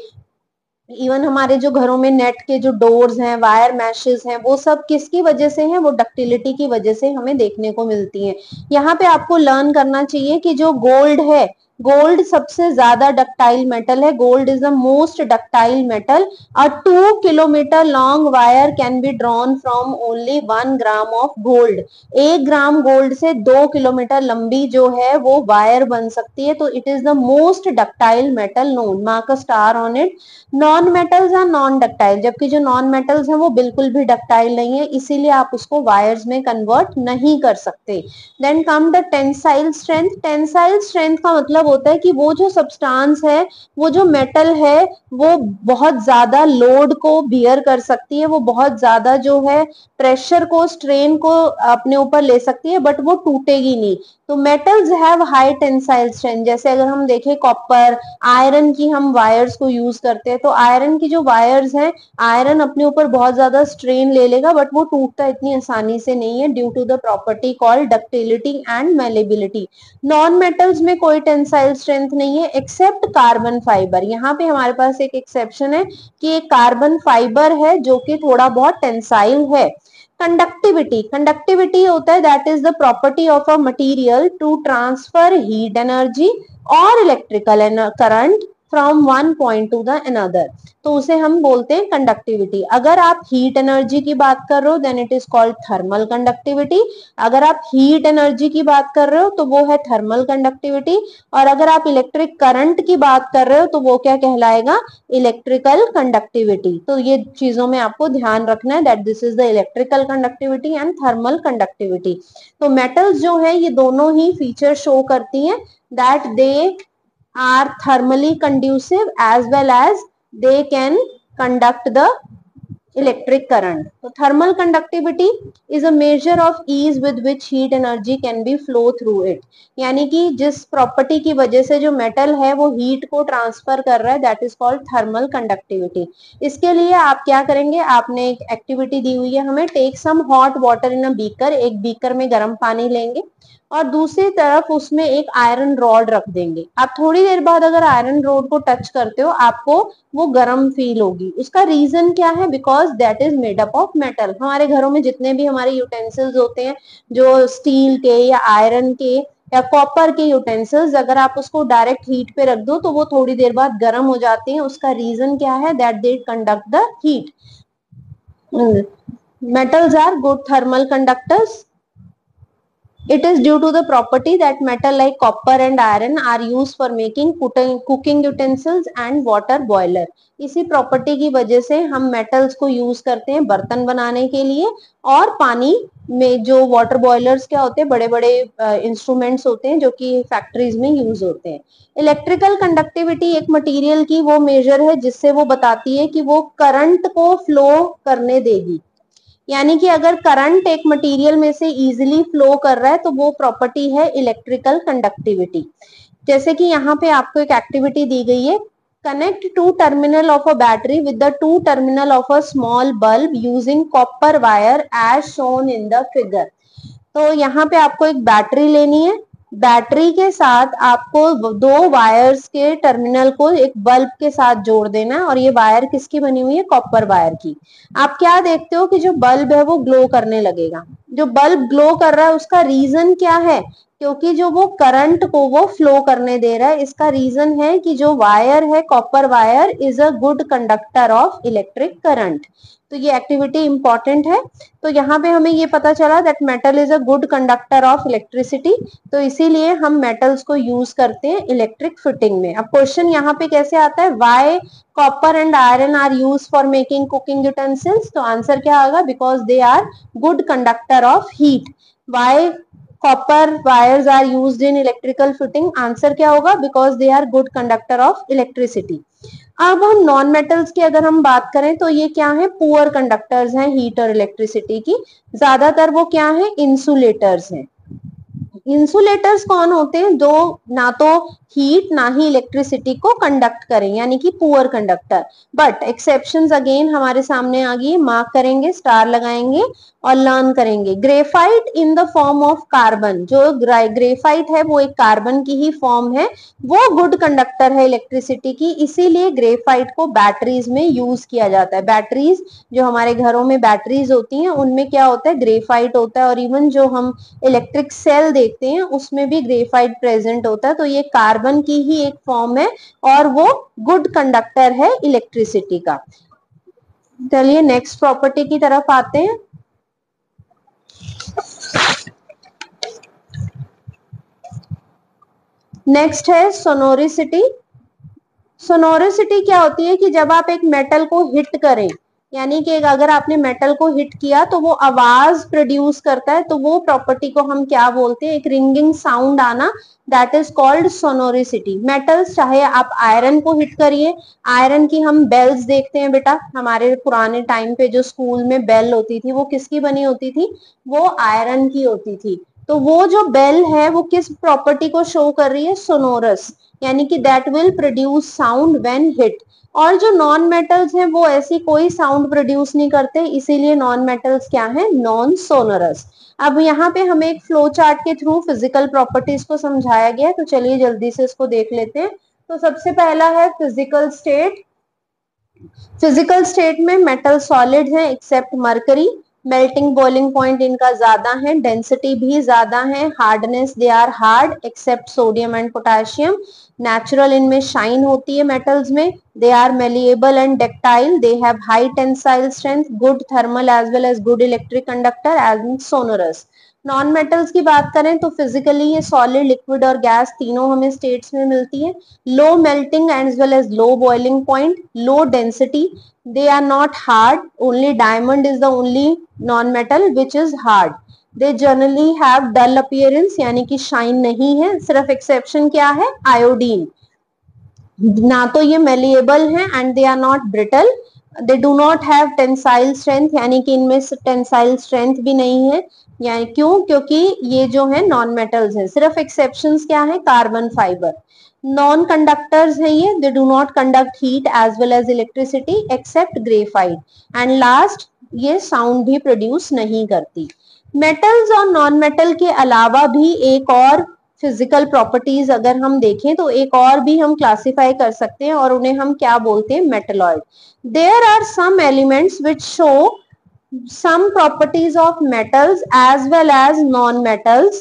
इवन हमारे जो घरों में नेट के जो डोर्स हैं, वायर मैशेस हैं, वो सब किसकी वजह से हैं? वो डक्टिलिटी की वजह से हमें देखने को मिलती है। यहाँ पे आपको लर्न करना चाहिए कि जो गोल्ड है, गोल्ड सबसे ज्यादा डक्टाइल मेटल है। Gold is the most ductile metal. A 2 kilometre long wire can be drawn from only 1 gram of gold. 1 gram gold से 2 किलोमीटर लंबी जो है वो वायर बन सकती है। तो it is the most ductile metal known. Mark a star on it. Non metals are non ductile, जबकि जो नॉन मेटल्स हैं वो बिल्कुल भी डक्टाइल नहीं है, इसीलिए आप उसको वायर्स में कन्वर्ट नहीं कर सकते। Then come the tensile strength. Tensile strength का मतलब होता है कि वो जो सब्सटेंस है, वो जो मेटल है, वो बहुत ज्यादा लोड को बियर कर सकती है, वो बहुत ज्यादा जो है प्रेशर को, स्ट्रेन को अपने ऊपर ले सकती है, बट वो टूटेगी नहीं। तो metals have high tensile strength. जैसे अगर हम देखें कॉपर, आयरन की हम वायर्स को यूज करते हैं, तो आयरन की जो वायर्स हैं, आयरन अपने ऊपर बहुत ज्यादा स्ट्रेन ले लेगा, बट वो टूटता इतनी आसानी से नहीं है due to the property called ductility and malleability. Non metals में कोई टेंसाइल स्ट्रेंथ नहीं है एक्सेप्ट कार्बन फाइबर। यहाँ पे हमारे पास एक एक्सेप्शन है कि एक कार्बन फाइबर है जो कि थोड़ा बहुत टेंसाइल है। कंडक्टिविटी, कंडक्टिविटी होता है that is the property of a material to transfer heat energy और electrical current from one point to the another. तो उसे हम बोलते हैं कंडक्टिविटी। अगर आप हीट एनर्जी की बात कर रहे हो then it is called thermal conductivity. अगर आप हीट एनर्जी की बात कर रहे हो तो वो है थर्मल कंडक्टिविटी। और अगर आप इलेक्ट्रिक करंट की बात कर रहे हो तो वो क्या कहलाएगा? Electrical conductivity. तो ये चीजों में आपको ध्यान रखना है that this is the electrical conductivity and thermal conductivity. तो मेटल्स जो है ये दोनों ही फीचर शो करती हैं that they are thermally conducive as well as they can conduct the electric current. So thermal conductivity is a measure of ease with which heat energy can be flow through it. यानी कि जिस property की वजह से जो metal है वो heat को ट्रांसफर कर रहा है that is called thermal conductivity. इसके लिए आप क्या करेंगे? आपने एक एक्टिविटी दी हुई है हमें, take some hot water in a beaker. एक बीकर में गर्म पानी लेंगे और दूसरी तरफ उसमें एक आयरन रॉड रख देंगे। आप थोड़ी देर बाद अगर आयरन रॉड को टच करते हो आपको वो गर्म फील होगी। उसका रीजन क्या है? Because that is made up of metal. हमारे घरों में जितने भी हमारे यूटेंसिल्स होते हैं, जो स्टील के या आयरन के या कॉपर के यूटेंसिल्स, अगर आप उसको डायरेक्ट हीट पे रख दो तो वो थोड़ी देर बाद गर्म हो जाते हैं। उसका रीजन क्या है? That they conduct the heat. Metals are good thermal conductors. It is due to the property that metal like copper and iron are used for making cooking utensils and water boiler. इसी property की वजह से हम metals को use करते हैं बर्तन बनाने के लिए और पानी में जो वाटर बॉयलर्स क्या होते हैं, बड़े बड़े इंस्ट्रूमेंट्स होते हैं जो कि फैक्ट्रीज में यूज होते हैं। इलेक्ट्रिकल कंडक्टिविटी एक मटेरियल की वो मेजर है जिससे वो बताती है कि वो करंट को फ्लो करने देगी। यानी कि अगर करंट एक मटेरियल में से इजीली फ्लो कर रहा है तो वो प्रॉपर्टी है इलेक्ट्रिकल कंडक्टिविटी। जैसे कि यहाँ पे आपको एक एक्टिविटी दी गई है, connect two terminal of a battery with the two terminal of a small bulb using copper wire as shown in the figure. तो यहाँ पे आपको एक बैटरी लेनी है, बैटरी के साथ आपको दो वायर्स के टर्मिनल को एक बल्ब के साथ जोड़ देना है और ये वायर किसकी बनी हुई है? कॉपर वायर की। आप क्या देखते हो कि जो बल्ब है वो ग्लो करने लगेगा। जो बल्ब ग्लो कर रहा है उसका रीजन क्या है? क्योंकि जो वो करंट को वो फ्लो करने दे रहा है। इसका रीजन है कि जो वायर है, copper wire is a good conductor of electric current. तो ये एक्टिविटी इंपॉर्टेंट है। तो यहाँ पे हमें ये पता चला that metal is a good conductor of electricity, तो इसीलिए हम मेटल्स को यूज करते हैं इलेक्ट्रिक फिटिंग में। अब क्वेश्चन यहाँ पे कैसे आता है, why copper and iron are use for making cooking utensils, तो आंसर क्या होगा, because they are good conductor of heat. Why copper wires are used in electrical fitting, answer क्या होगा, because they are good conductor of electricity. अब हम non metals की अगर हम बात करें तो ये क्या है, पुअर कंडक्टर्स हैं हीट और इलेक्ट्रिसिटी की। ज्यादातर वो क्या है, इंसुलेटर्स हैं। इंसुलेटर्स कौन होते हैं, जो ना तो हीट ना ही इलेक्ट्रिसिटी को कंडक्ट करें, यानी कि poor conductor. But exceptions again हमारे सामने आ गई, मार्क करेंगे, स्टार लगाएंगे और लर्न करेंगे। Graphite in the form of carbon, जो ग्रेफाइट है वो एक कार्बन की ही फॉर्म है, वो गुड कंडक्टर है इलेक्ट्रिसिटी की, इसीलिए ग्रेफाइट को बैटरीज में यूज किया जाता है। बैटरीज, जो हमारे घरों में बैटरीज होती हैं उनमें क्या होता है, ग्रेफाइट होता है, और इवन जो हम इलेक्ट्रिक सेल देखते हैं उसमें भी ग्रेफाइट प्रेजेंट होता है। तो ये कार्बन की ही एक फॉर्म है और वो गुड कंडक्टर है इलेक्ट्रिसिटी का। चलिए नेक्स्ट प्रॉपर्टी की तरफ आते हैं। नेक्स्ट है सोनोरिसिटी। सोनोरिसिटी क्या होती है कि जब आप एक मेटल को हिट करें, यानी कि अगर आपने मेटल को हिट किया तो वो आवाज प्रोड्यूस करता है, तो वो प्रॉपर्टी को हम क्या बोलते हैं, एक रिंगिंग साउंड आना, दैट इज कॉल्ड सोनोरिसिटी। मेटल्स, चाहे आप आयरन को हिट करिए, आयरन की हम बेल्स देखते हैं बेटा, हमारे पुराने टाइम पे जो स्कूल में बेल होती थी वो किसकी बनी होती थी, वो आयरन की होती थी। तो वो जो बेल है वो किस प्रॉपर्टी को शो कर रही है, सोनोरस, यानी कि that will produce sound when hit. और जो नॉन मेटल्स हैं वो ऐसी कोई साउंड प्रोड्यूस नहीं करते, इसीलिए नॉन मेटल्स क्या है, नॉन सोनरस। अब यहाँ पे हमें एक फ्लो चार्ट के थ्रू फिजिकल प्रॉपर्टीज को समझाया गया है, तो चलिए जल्दी से इसको देख लेते हैं। तो सबसे पहला है फिजिकल स्टेट। फिजिकल स्टेट में मेटल सॉलिड है except mercury, melting boiling point इनका ज्यादा है, डेंसिटी भी ज्यादा है, hardness they are hard except sodium and potassium, natural इनमें शाइन होती है मेटल्स में, they are malleable and ductile, they have high tensile strength, good thermal as well as good electric conductor as in sonorous. Non metals की बात करें तो physically ये solid, liquid और गैस तीनों हमें स्टेट्स में मिलती है। Low melting as well as low boiling point, low density, they are not hard, only diamond is the only non-metal which is hard, they generally have dull appearance, यानी कि shine नहीं है। सिर्फ एक्सेप्शन क्या है, आयोडीन, ना तो ये मेलिएबल है and they are not brittle, they do not have tensile strength, यानी कि इनमें टेंसाइल स्ट्रेंथ भी नहीं है, यानी क्यों, क्योंकि ये जो है नॉन मेटल्स है। सिर्फ एक्सेप्शंस क्या है, कार्बन फाइबर। नॉन कंडक्टर्स है ये, they do not conduct heat as well as electricity except graphite. And last, ये साउंड भी प्रोड्यूस नहीं करती। मेटल्स और नॉन मेटल के अलावा भी एक और फिजिकल प्रॉपर्टीज अगर हम देखें तो एक और भी हम क्लासिफाई कर सकते हैं और उन्हें हम क्या बोलते हैं, metalloid. There are some elements which show some properties of metals as well as non metals,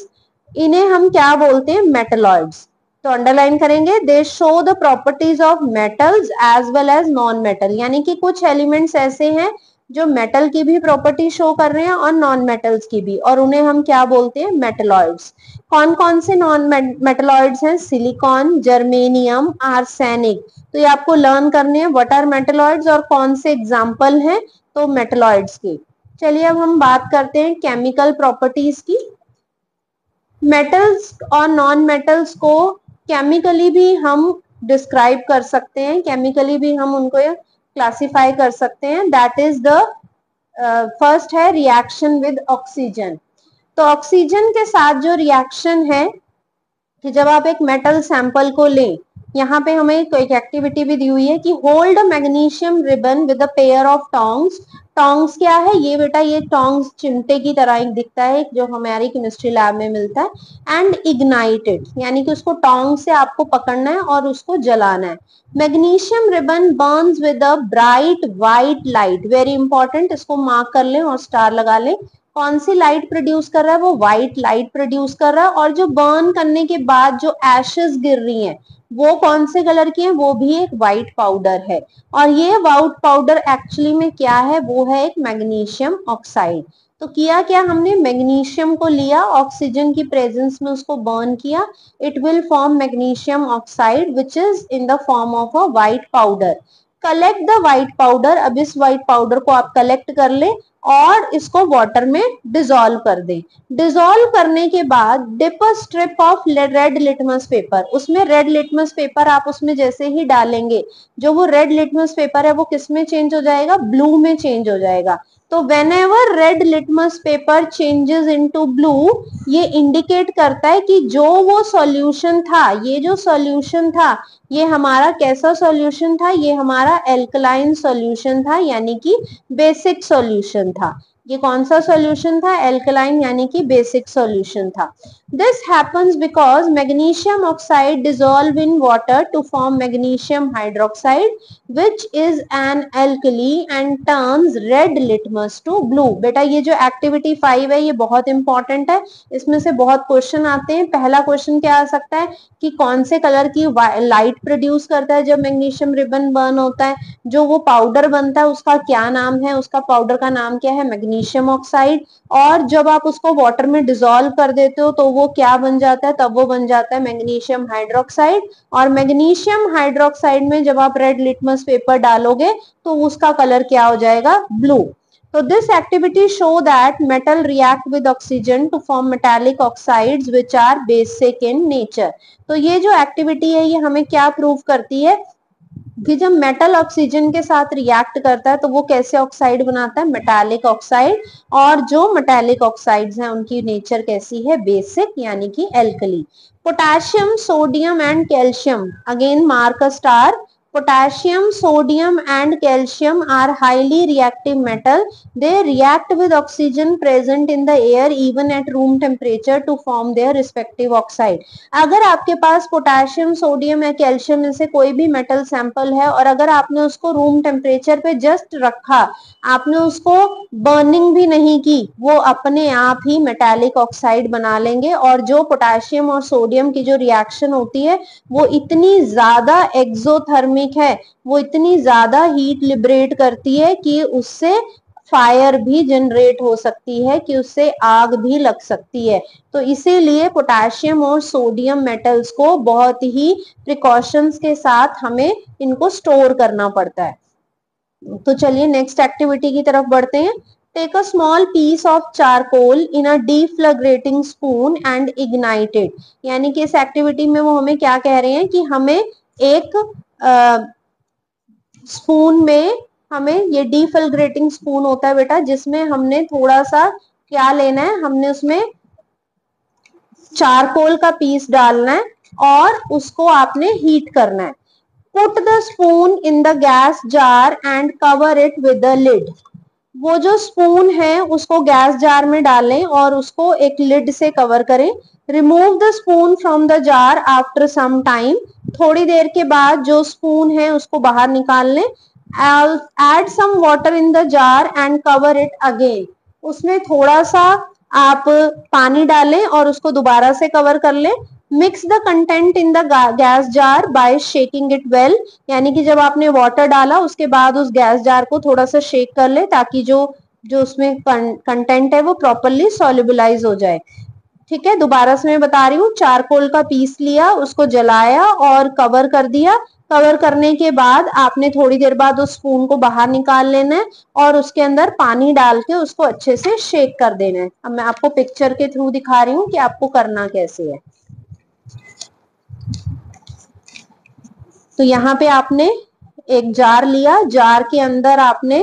इन्हें हम क्या बोलते हैं, मेटलॉइड्स। तो अंडरलाइन करेंगे, they show the properties of metals as well as non metal, यानी कि कुछ एलिमेंट्स ऐसे हैं जो मेटल की भी प्रॉपर्टी शो कर रहे हैं और नॉन मेटल्स की भी, और उन्हें हम क्या बोलते हैं, मेटलॉइड्स। कौन कौन से नॉन मेटलॉइड्स हैं, सिलिकॉन, जर्मेनियम, आर्सेनिक। तो ये आपको लर्न करने हैं, व्हाट आर मेटलॉइड्स और कौन से एग्जाम्पल हैं तो मेटलॉइड्स की। चलिए अब हम बात करते हैं केमिकल प्रॉपर्टीज की। मेटल्स और नॉन मेटल्स को केमिकली भी हम डिस्क्राइब कर सकते हैं, केमिकली भी हम उनको क्लासिफाई कर सकते हैं। दैट इज द फर्स्ट है रिएक्शन विद ऑक्सीजन। तो ऑक्सीजन के साथ जो रिएक्शन है कि जब आप एक मेटल सैंपल को लें, यहाँ पे हमें एक एक्टिविटी भी दी हुई है कि hold magnesium ribbon with a pair of tongs. Tongs क्या है, ये बेटा ये टोंग्स चिमटे की तरह एक दिखता है जो हमारी केमिस्ट्री लैब में मिलता है। एंड इग्नाइटेड, यानी कि उसको टोंग से आपको पकड़ना है और उसको जलाना है। Magnesium ribbon Burns with a bright white light, very important, इसको मार्क कर लें और स्टार लगा लें। कौन सी लाइट प्रोड्यूस कर रहा है, वो व्हाइट लाइट प्रोड्यूस कर रहा है। और जो बर्न करने के बाद जो एशेस गिर रही हैं वो कौन से कलर की हैं, वो भी एक व्हाइट पाउडर है। और ये व्हाइट पाउडर एक्चुअली में क्या है, वो है एक मैग्नीशियम ऑक्साइड। तो किया क्या हमने, मैग्नीशियम को लिया, ऑक्सीजन की प्रेजेंस में उसको बर्न किया, it will form magnesium oxide which is in the form of a white powder. Collect the white powder, अब इस व्हाइट पाउडर को आप कलेक्ट कर ले और इसको वाटर में डिसॉल्व कर दें। डिसॉल्व करने के बाद dip a strip of red litmus paper, उसमें रेड लिटमस पेपर आप उसमें जैसे ही डालेंगे, जो वो रेड लिटमस पेपर है वो किस में चेंज हो जाएगा, ब्लू में चेंज हो जाएगा। तो whenever red litmus paper changes into blue, ये इंडिकेट करता है कि जो वो सॉल्यूशन था, ये जो सॉल्यूशन था, ये हमारा कैसा सॉल्यूशन था, ये हमारा एल्कलाइन सॉल्यूशन था, यानी कि बेसिक सॉल्यूशन था। ये कौन सा सॉल्यूशन था, एल्कलाइन यानी कि बेसिक सॉल्यूशन था। This happens because magnesium oxide dissolve in water to form magnesium hydroxide which is an alkali and turns red litmus to blue। बेटा ये जो एक्टिविटी 5 है ये बहुत इंपॉर्टेंट है, इसमें से बहुत क्वेश्चन आते हैं। पहला क्वेश्चन क्या आ सकता है कि कौन से कलर की लाइट प्रोड्यूस करता है जब मैग्नीशियम रिबन बर्न होता है, जो वो पाउडर बनता है उसका क्या नाम है, उसका पाउडर का नाम क्या है, मैग्नीशियम ऑक्साइड। और जब आप उसको वाटर में डिसॉल्व कर देते हो तो वो क्या बन जाता है, तब वो बन जाता है मैग्नीशियम हाइड्रोक्साइड। और मैग्नीशियम हाइड्रोक्साइड में जब आप रेड लिटमस पेपर डालोगे तो उसका कलर क्या हो जाएगा, ब्लू। तो this activity show that metal react with oxygen to form metallic oxides which are basic in nature. तो ये जो एक्टिविटी है ये हमें क्या प्रूव करती है कि जब मेटल ऑक्सीजन के साथ रिएक्ट करता है तो वो कैसे ऑक्साइड बनाता है, मेटालिक ऑक्साइड। और जो मेटालिक ऑक्साइड्स हैं उनकी नेचर कैसी है, बेसिक यानी कि alkali. Potassium, sodium and calcium, again mark a star. Potassium, sodium and calcium are highly reactive metal. They react with oxygen present in the air even at room temperature to form their respective oxide. अगर आपके पास potassium, sodium या calcium में से कोई भी metal sample है और अगर आपने उसको रूम टेम्परेचर पे जस्ट रखा, आपने उसको बर्निंग भी नहीं की, वो अपने आप ही मेटालिक ऑक्साइड बना लेंगे। और जो पोटेशियम और सोडियम की जो रिएक्शन होती है वो इतनी ज्यादा एक्सोथर्मिक है, वो इतनी ज्यादा हीट लिबरेट करती है कि उससे फायर भी जनरेट हो सकती है, कि उससे आग भी लग सकती है। तो इसीलिए पोटेशियम और सोडियम मेटल्स को बहुत ही प्रिकॉशंस के साथ हमें इनको स्टोर करना पड़ता है। तो चलिए नेक्स्ट एक्टिविटी की तरफ बढ़ते हैं। Take a small piece of charcoal in a deflagrating spoon and ignite it. यानी कि इस एक्टिविटी में वो हमें क्या कह रहे हैं कि हमें एक स्पून में, हमें ये डिफ्लैग्रेटिंग स्पून होता है बेटा जिसमें हमने थोड़ा सा क्या लेना है, हमने उसमें चारकोल का पीस डालना है और उसको आपने हीट करना है। Put the spoon in the gas jar and cover it with the lid. वो जो स्पून है उसको गैस जार में डालें और उसको एक लिड से कवर करें। Remove the spoon from the jar after some time. थोड़ी देर के बाद जो स्पून है उसको बाहर निकाल लें। Add some water in the jar and cover it again. उसमें थोड़ा सा आप पानी डालें और उसको दोबारा से कवर कर लें। Mix the content in the gas jar by shaking it well. यानी कि जब आपने वाटर डाला उसके बाद उस गैस जार को थोड़ा सा शेक कर ले ताकि जो जो उसमें कंटेंट है वो प्रॉपरली सॉल्युबलाइज हो जाए। ठीक है, दोबारा से मैं बता रही हूँ, चारकोल का पीस लिया, उसको जलाया और कवर कर दिया। कवर करने के बाद आपने थोड़ी देर बाद उस स्पून को बाहर निकाल लेना है और उसके अंदर पानी डाल के उसको अच्छे से शेक कर देना है। अब मैं आपको पिक्चर के थ्रू दिखा रही हूँ कि आपको करना कैसे है। तो यहाँ पे आपने एक जार लिया, जार के अंदर आपने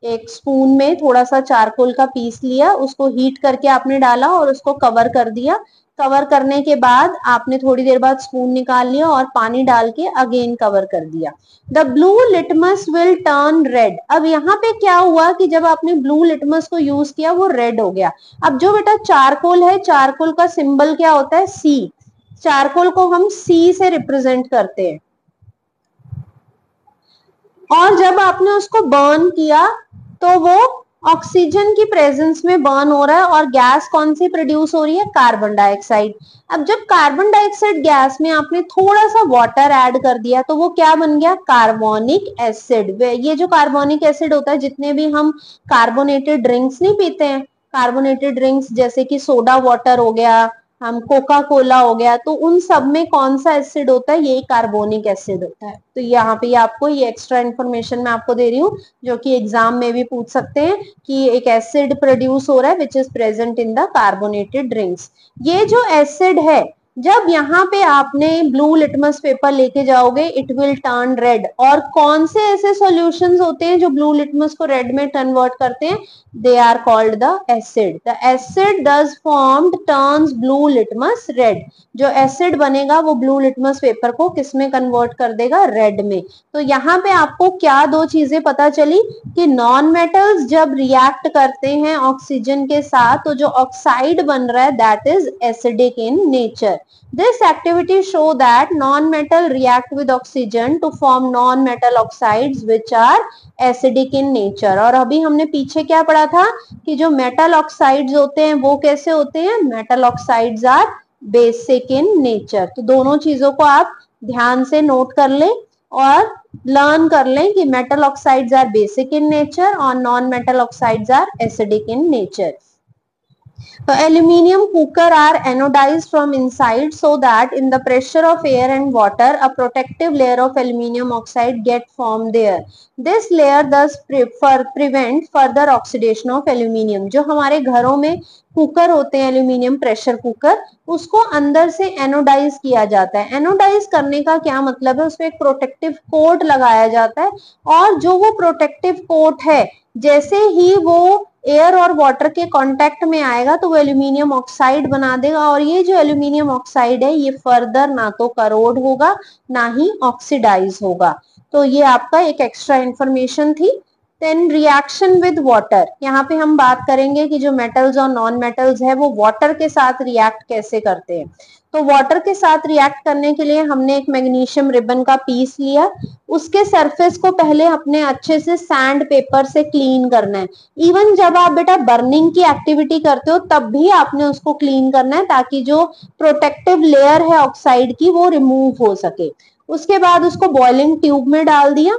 एक स्पून में थोड़ा सा चारकोल का पीस लिया, उसको हीट करके आपने डाला और उसको कवर कर दिया। कवर करने के बाद आपने थोड़ी देर बाद स्पून निकाल लिया और पानी डाल के अगेन कवर कर दिया। The blue litmus will turn red. अब यहाँ पे क्या हुआ कि जब आपने ब्लू लिटमस को यूज किया वो रेड हो गया। अब जो बेटा चारकोल है, चारकोल का सिंबल क्या होता है, सी। चारकोल को हम सी से रिप्रेजेंट करते हैं। और जब आपने उसको बर्न किया तो वो ऑक्सीजन की प्रेजेंस में बर्न हो रहा है और गैस कौन सी प्रोड्यूस हो रही है, कार्बन डाइऑक्साइड। अब जब कार्बन डाइऑक्साइड गैस में आपने थोड़ा सा वाटर ऐड कर दिया तो वो क्या बन गया, कार्बोनिक एसिड। ये जो कार्बोनिक एसिड होता है, जितने भी हम कार्बोनेटेड ड्रिंक्स नहीं पीते हैं, कार्बोनेटेड ड्रिंक्स जैसे कि सोडा वाटर हो गया, हम कोका कोला हो गया, तो उन सब में कौन सा एसिड होता है, यही कार्बोनिक एसिड होता है। तो यहाँ पे आपको ये एक्स्ट्रा इन्फॉर्मेशन मैं आपको दे रही हूँ, जो कि एग्जाम में भी पूछ सकते हैं कि एक एसिड प्रोड्यूस हो रहा है which is present in the carbonated drinks. ये जो एसिड है, जब यहाँ पे आपने ब्लू लिटमस पेपर लेके जाओगे, इट विल टर्न रेड। और कौन से ऐसे सॉल्यूशंस होते हैं जो ब्लू लिटमस को रेड में कन्वर्ट करते हैं, they are called the acid. The acid thus formed turns blue litmus red. जो एसिड बनेगा वो ब्लू लिटमस पेपर को किसमें कन्वर्ट कर देगा, रेड में। तो यहाँ पे आपको क्या दो चीजें पता चली कि नॉन मेटल्स जब रिएक्ट करते हैं ऑक्सीजन के साथ तो जो ऑक्साइड बन रहा है that is acidic in nature. This activity show that non-metal react with oxygen to form non-metal oxides which are acidic in nature। और अभी हमने पीछे क्या पढ़ा था कि जो मेटल ऑक्साइड्स होते हैं वो कैसे होते हैं, metal oxides are basic in nature. तो दोनों चीजों को आप ध्यान से नोट कर लें और लर्न कर लें कि metal oxides are basic in nature और non metal oxides are acidic in nature. Aluminium cooker are anodized from inside so that in the pressure of air and water a protective layer of aluminium oxide get formed there. This layer thus prevent further oxidation of aluminium। जो हमारे घरों में cooker होते हैं aluminium pressure cooker, उसको अंदर से anodize किया जाता है। एनोडाइज करने का क्या मतलब है, उसमें एक प्रोटेक्टिव कोट लगाया जाता है और जो वो प्रोटेक्टिव कोट है जैसे ही वो एयर और वाटर के कांटेक्ट में आएगा तो वो एल्यूमिनियम ऑक्साइड बना देगा। और ये जो एल्यूमिनियम ऑक्साइड है ये फर्दर ना तो करोड होगा ना ही ऑक्सीडाइज होगा। तो ये आपका एक एक्स्ट्रा इंफॉर्मेशन थी। देन रिएक्शन विद वाटर, यहाँ पे हम बात करेंगे कि जो मेटल्स और नॉन मेटल्स है वो वाटर के साथ रिएक्ट कैसे करते हैं। तो वाटर के साथ रिएक्ट करने के लिए हमने एक मैग्नीशियम रिबन का पीस लिया, उसके सरफेस को पहले अपने अच्छे से सैंड पेपर से क्लीन करना है। इवन जब आप बेटा बर्निंग की एक्टिविटी करते हो तब भी आपने उसको क्लीन करना है ताकि जो प्रोटेक्टिव लेयर है ऑक्साइड की वो रिमूव हो सके। उसके बाद उसको बॉइलिंग ट्यूब में डाल दिया,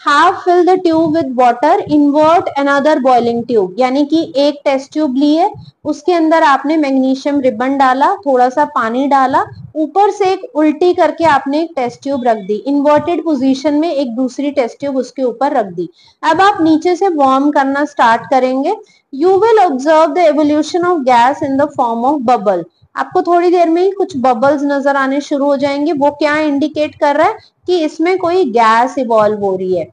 half fill the tube with water, invert another boiling tube, यानी कि एक टेस्ट ट्यूब ली है, उसके अंदर आपने मैग्नीशियम रिबन डाला, थोड़ा सा पानी डाला, ऊपर से एक उल्टी करके आपने एक टेस्ट ट्यूब रख दी, इन्वर्टेड पोजीशन में एक दूसरी टेस्ट ट्यूब उसके ऊपर रख दी। अब आप नीचे से वार्म करना स्टार्ट करेंगे। You will observe the evolution of gas in the form of bubble. आपको थोड़ी देर में ही कुछ बबल्स नजर आने शुरू हो जाएंगे। वो क्या इंडिकेट कर रहा है कि इसमें कोई गैस इवॉल्व हो रही है।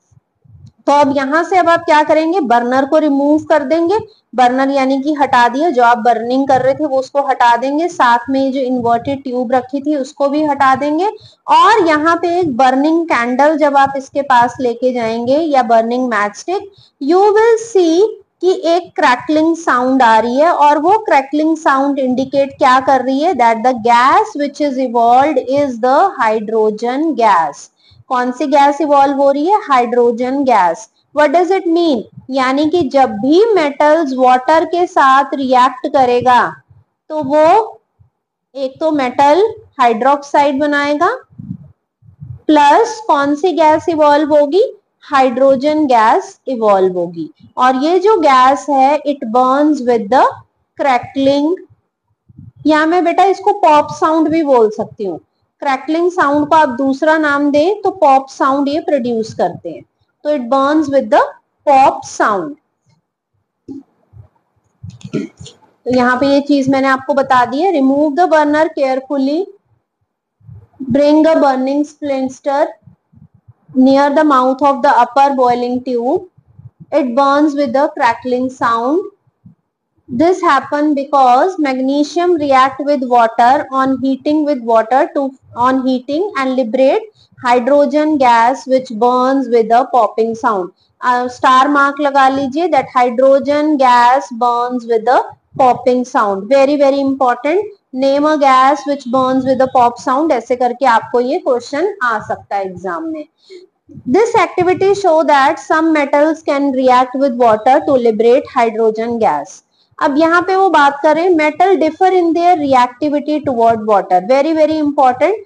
तो अब यहां से अब आप क्या करेंगे, बर्नर को रिमूव कर देंगे। बर्नर यानी कि हटा दिया, जो आप बर्निंग कर रहे थे वो उसको हटा देंगे, साथ में जो इन्वर्टेड ट्यूब रखी थी उसको भी हटा देंगे। और यहाँ पे एक बर्निंग कैंडल जब आप इसके पास लेके जाएंगे या burning match stick, you will see कि एक क्रैकलिंग साउंड आ रही है। और वो क्रैकलिंग साउंड इंडिकेट क्या कर रही है, that the gas which is evolved is the hydrogen gas. कौन सी गैस इवॉल्व हो रही है, hydrogen gas. What does it mean, यानी कि जब भी मेटल्स वाटर के साथ रिएक्ट करेगा तो वो एक तो मेटल हाइड्रोक्साइड बनाएगा प्लस कौन सी गैस इवॉल्व होगी, हाइड्रोजन गैस इवॉल्व होगी। और ये जो गैस है it Burns with the crackling, या मैं बेटा इसको पॉप साउंड भी बोल सकती हूँ। क्रैकलिंग साउंड को आप दूसरा नाम दें तो पॉप साउंड ये प्रोड्यूस करते हैं। तो it Burns with the pop sound. तो यहाँ पे ये चीज मैंने आपको बता दी है। Remove the burner carefully, bring a burning splinter near the mouth of the upper boiling tube. It burns with the crackling sound. This happens because magnesium react with water on heating and liberate hydrogen gas which burns with a popping sound. Star mark लगा लीजिए, that hydrogen gas burns with a popping sound. Very very important. Name a gas which burns with a pop sound. ऐसे करके आपको ये question आ सकता है exam में। This activity show that some metals can react with water to liberate hydrogen gas. अब यहाँ पे वो बात करें metal differ in their reactivity toward water. Very very important.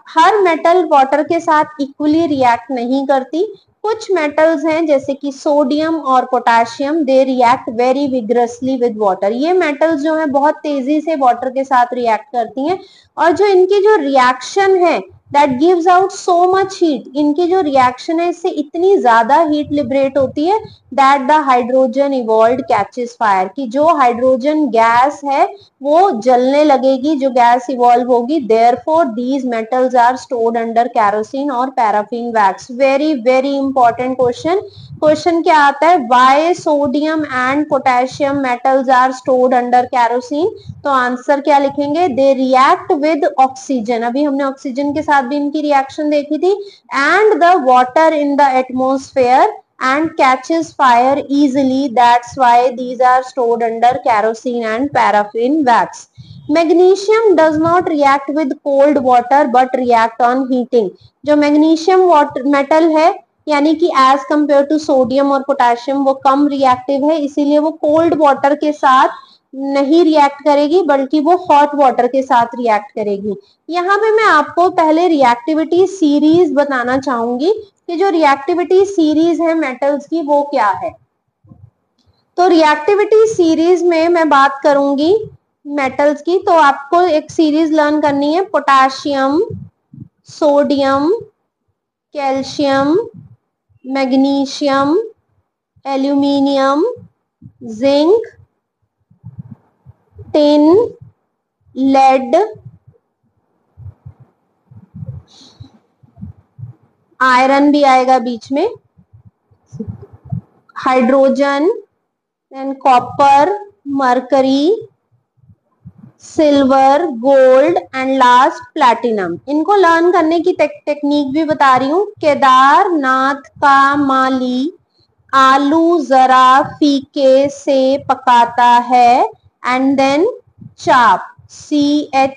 Her metal water के साथ इक्वली रिएक्ट नहीं करती. कुछ मेटल्स हैं जैसे कि सोडियम और potassium, they react very vigorously with water. ये मेटल्स जो है बहुत तेजी से वाटर के साथ रिएक्ट करती हैं और जो इनकी जो रिएक्शन है that gives out so much heat, इनकी जो रिएक्शन है इससे इतनी ज्यादा हीट लिबरेट होती है that the hydrogen evolve catches fire, कि जो हाइड्रोजन गैस है वो जलने लगेगी, जो गैस इवॉल्व होगी. Therefore these metals are stored under kerosene और paraffin wax. Very very important question. Question क्या आता है, why sodium and potassium metals are stored under kerosene. तो आंसर क्या लिखेंगे, दे रिएक्ट विद ऑक्सीजन. अभी हमने ऑक्सीजन के साथ भी इनकी रिएक्शन देखी थी. And the water in the atmosphere and catches fire easily, that's why these are stored under kerosene and paraffin wax. Magnesium does not react with cold water but react on heating. जो magnesium metal है यानी कि as compare to sodium और potassium वो कम reactive है, इसीलिए वो cold water के साथ नहीं रिएक्ट करेगी बल्कि वो हॉट वाटर के साथ रिएक्ट करेगी. यहाँ पे मैं आपको पहले रिएक्टिविटी सीरीज बताना चाहूंगी कि जो रिएक्टिविटी सीरीज है मेटल्स की वो क्या है. तो रिएक्टिविटी सीरीज में मैं बात करूंगी मेटल्स की, तो आपको एक सीरीज लर्न करनी है. Potassium, sodium, calcium, magnesium, aluminium, zinc, tin, lead, iron भी आएगा बीच में, hydrogen, then copper, mercury, silver, gold and last platinum. इनको लर्न करने की टेक्निक भी बता रही हूँ. केदारनाथ का माली आलू जरा फीके से पकाता है एंड देन चाप, CHAAP.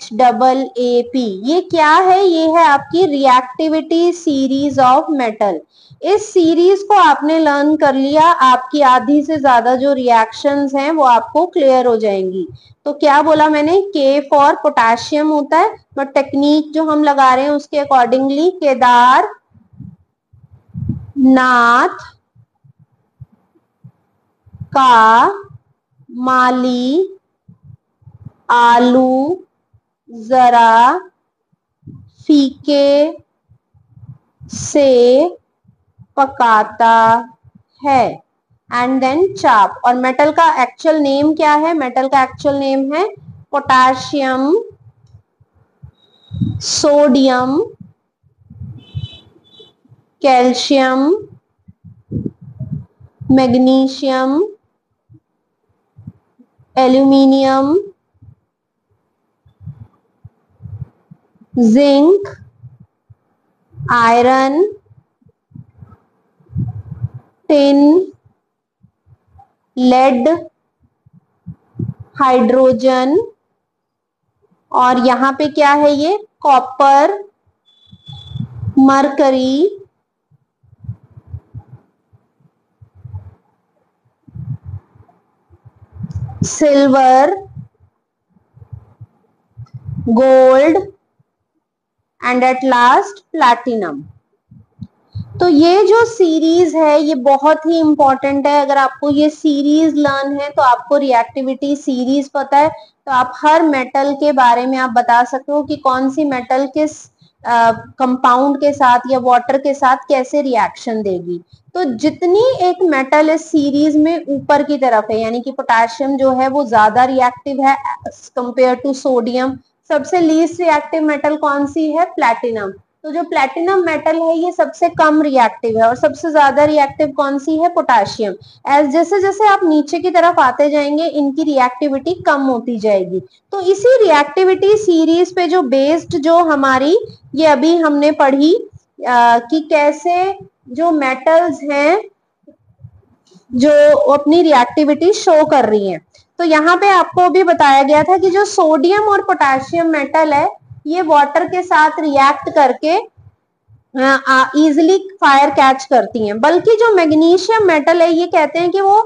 ये क्या है, ये है आपकी रिएक्टिविटी सीरीज ऑफ मेटल. इस सीरीज को आपने लर्न कर लिया, आपकी आधी से ज्यादा जो रिएक्शंस हैं वो आपको क्लियर हो जाएंगी. तो क्या बोला मैंने, K फॉर पोटेशियम होता है, बट टेक्निक जो हम लगा रहे हैं उसके अकॉर्डिंगली केदार नाथ का माली आलू जरा फीके से पकाता है एंड देन चाप. और मेटल का एक्चुअल नेम क्या है, मेटल का एक्चुअल नेम है potassium, sodium, calcium, magnesium, aluminium, zinc, iron, tin, lead, hydrogen और यहाँ पे क्या है ये copper, mercury, silver, gold and at last platinum. तो ये जो सीरीज है ये बहुत ही इंपॉर्टेंट है. अगर आपको ये सीरीज लर्न है तो आपको रिएक्टिविटी सीरीज पता है तो आप हर मेटल के बारे में आप बता सकते हो कि कौन सी मेटल किस कंपाउंड के साथ या वाटर के साथ कैसे रिएक्शन देगी. तो जितनी एक मेटल इस सीरीज में ऊपर की तरफ है यानी कि पोटेशियम जो है वो ज्यादा रिएक्टिव है कंपेयर टू सोडियम. सबसे लीस्ट रिएक्टिव मेटल कौन सी है, प्लैटिनम. तो जो प्लैटिनम मेटल है ये सबसे कम रिएक्टिव है और सबसे ज्यादा रिएक्टिव कौन सी है, पोटेशियम. जैसे जैसे आप नीचे की तरफ आते जाएंगे इनकी रिएक्टिविटी कम होती जाएगी. तो इसी रिएक्टिविटी सीरीज पे जो बेस्ड जो हमारी ये अभी हमने पढ़ी कि कैसे जो मेटल्स हैं जो अपनी रिएक्टिविटी शो कर रही हैं. तो यहाँ पे आपको भी बताया गया था कि जो सोडियम और पोटेशियम मेटल है ये वाटर के साथ रिएक्ट करके इजिली फायर कैच करती हैं, बल्कि जो मैग्नीशियम मेटल है ये कहते हैं कि वो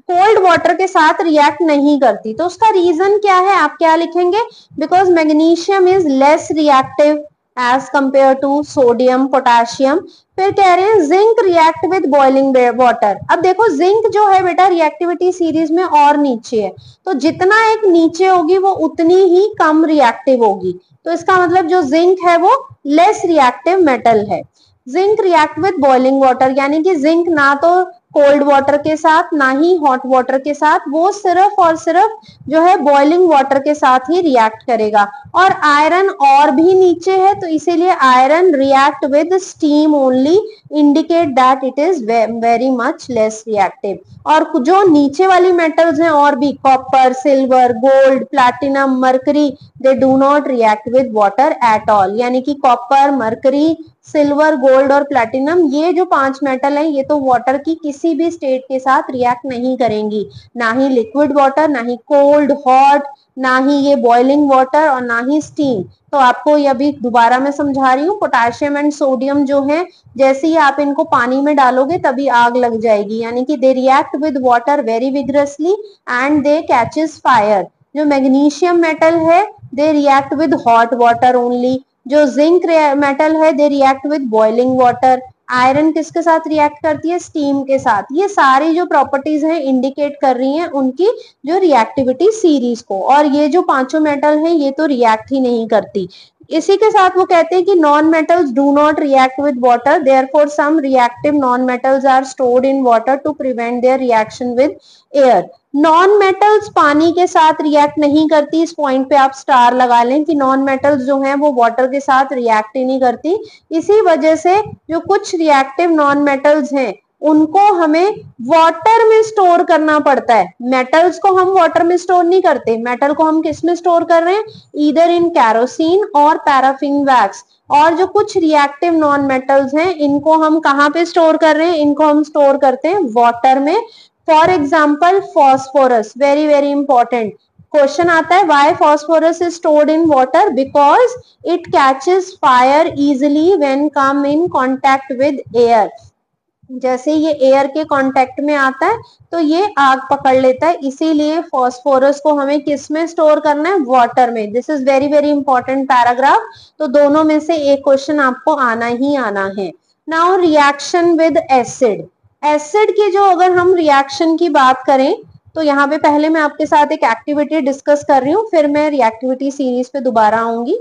कोल्ड वाटर के साथ रिएक्ट नहीं करती। तो उसका रीजन क्या है, आप क्या लिखेंगे, because magnesium is less reactive as compare to sodium potassium. फिर कह रहे हैं zinc react with boiling water. अब देखो जिंक जो है बेटा रिएक्टिविटी सीरीज में और नीचे है, तो जितना एक नीचे होगी वो उतनी ही कम रिएक्टिव होगी। तो इसका मतलब जो जिंक है वो लेस रिएक्टिव मेटल है। Zinc react with boiling water, यानी कि जिंक ना तो कोल्ड वाटर के साथ ना ही हॉट वाटर के साथ, वो सिर्फ और सिर्फ जो है बॉइलिंग वाटर के साथ ही रिएक्ट करेगा। और आयरन और भी नीचे है, तो इसीलिए iron react with steam only, indicate that it is very much less reactive. और जो नीचे वाली मेटल्स हैं और भी copper, silver, gold, platinum, mercury, they do not react with water at all. यानी कि कॉपर, मरकरी, सिल्वर, गोल्ड और प्लैटिनम, ये जो 5 मेटल हैं ये तो वाटर की किसी भी स्टेट के साथ रिएक्ट नहीं करेंगी, ना ही लिक्विड वाटर, ना ही कोल्ड हॉट, ना ही ये बॉइलिंग वाटर और ना ही स्टीम। तो आपको ये अभी दोबारा मैं समझा रही हूँ, पोटेशियम एंड सोडियम जो है जैसे ही आप इनको पानी में डालोगे तभी आग लग जाएगी, यानी कि दे react with water very vigorously and they catches fire. जो मैग्नीशियम मेटल है दे react with hot water only. जो जिंक मेटल है दे react with boiling water. Iron किसके साथ रिएक्ट करती है, स्टीम के साथ। ये सारी जो प्रॉपर्टीज हैं इंडिकेट कर रही हैं उनकी जो रिएक्टिविटी सीरीज को। और ये जो पांचों मेटल हैं ये तो रिएक्ट ही नहीं करती। इसी के साथ वो कहते हैं कि non metals do not react with water, therefore some reactive non metals are stored in water to prevent their reaction with air. Non metals पानी के साथ रिएक्ट नहीं करती, इस पॉइंट पे आप स्टार लगा लें कि नॉन मेटल्स जो हैं वो वाटर के साथ रिएक्ट ही नहीं करती। इसी वजह से जो कुछ रिएक्टिव नॉन मेटल्स हैं उनको हमें वाटर में स्टोर करना पड़ता है। मेटल्स को हम वाटर में स्टोर नहीं करते, मेटल को हम किस में स्टोर कर रहे हैं, ईदर इन कैरोसिन और पैराफिन वैक्स। और जो कुछ रिएक्टिव नॉन मेटल्स हैं इनको हम कहाँ पे स्टोर कर रहे हैं, इनको हम स्टोर करते हैं वाटर में। For example phosphorus, very very important question आता है, why phosphorus is stored in water, because it catches fire easily when come in contact with air. जैसे ये एयर के कांटेक्ट में आता है तो ये आग पकड़ लेता है, इसीलिए फॉस्फोरस को हमें किस में स्टोर करना है, वाटर में। This is very very important paragraph. तो दोनों में से एक क्वेश्चन आपको आना ही आना है। Now reaction with acid. Acid की जो अगर हम रिएक्शन की बात करें तो यहाँ पे पहले मैं आपके साथ एक एक्टिविटी डिस्कस कर रही हूँ, फिर मैं रिएक्टिविटी सीरीज पे दोबारा आऊंगी।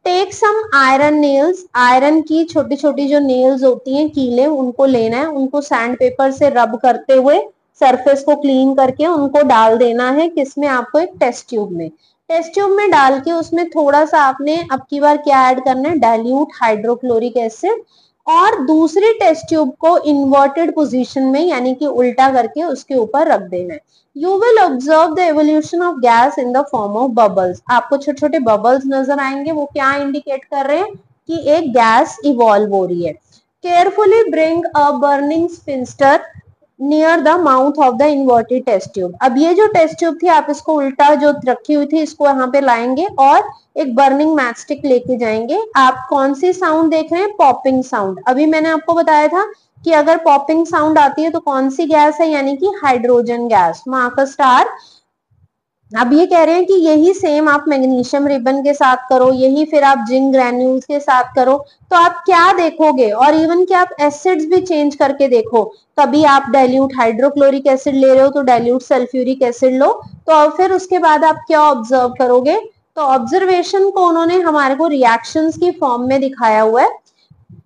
Take some iron nails, iron की छोटी छोटी जो नेल्स होती हैं कीले, उनको लेना है, उनको सैंड पेपर से रब करते हुए सरफेस को क्लीन करके उनको डाल देना है किसमें, आपको एक टेस्ट ट्यूब में। टेस्ट ट्यूब में डाल के उसमें थोड़ा सा आपने अब की बार क्या ऐड करना है, डाइल्यूट हाइड्रोक्लोरिक एसिड। और दूसरी टेस्ट ट्यूब को इन्वर्टेड पोजीशन में यानी कि उल्टा करके उसके ऊपर रख देना है। You will observe the evolution of gas in the form of bubbles. आपको छोटे छोटे बबल्स नजर आएंगे, वो क्या इंडिकेट कर रहे हैं कि एक गैस इवॉल्व हो रही है। Carefully bring a burning spinster near the mouth of the inverted test tube. अब ये जो टेस्ट ट्यूब थी आप इसको उल्टा जो रखी हुई थी इसको यहाँ पे लाएंगे और एक बर्निंग मैचस्टिक लेके जाएंगे। आप कौन सी साउंड देख रहे हैं, पॉपिंग साउंड। अभी मैंने आपको बताया था कि अगर पॉपिंग साउंड आती है तो कौन सी गैस है, यानी कि hydrogen gas. Mark a star. अब ये कह रहे हैं कि यही सेम आप मैग्नीशियम रिबन के साथ करो, यही फिर आप जिंक ग्रैन्यूल्स के साथ करो, तो आप क्या देखोगे। और इवन कि आप एसिड्स भी चेंज करके देखो, कभी आप डाइल्यूट हाइड्रोक्लोरिक एसिड ले रहे हो तो डाइल्यूट सल्फ्यूरिक एसिड लो, तो फिर उसके बाद आप क्या ऑब्जर्व करोगे। तो ऑब्जर्वेशन को उन्होंने हमारे को रिएक्शंस की फॉर्म में दिखाया हुआ है।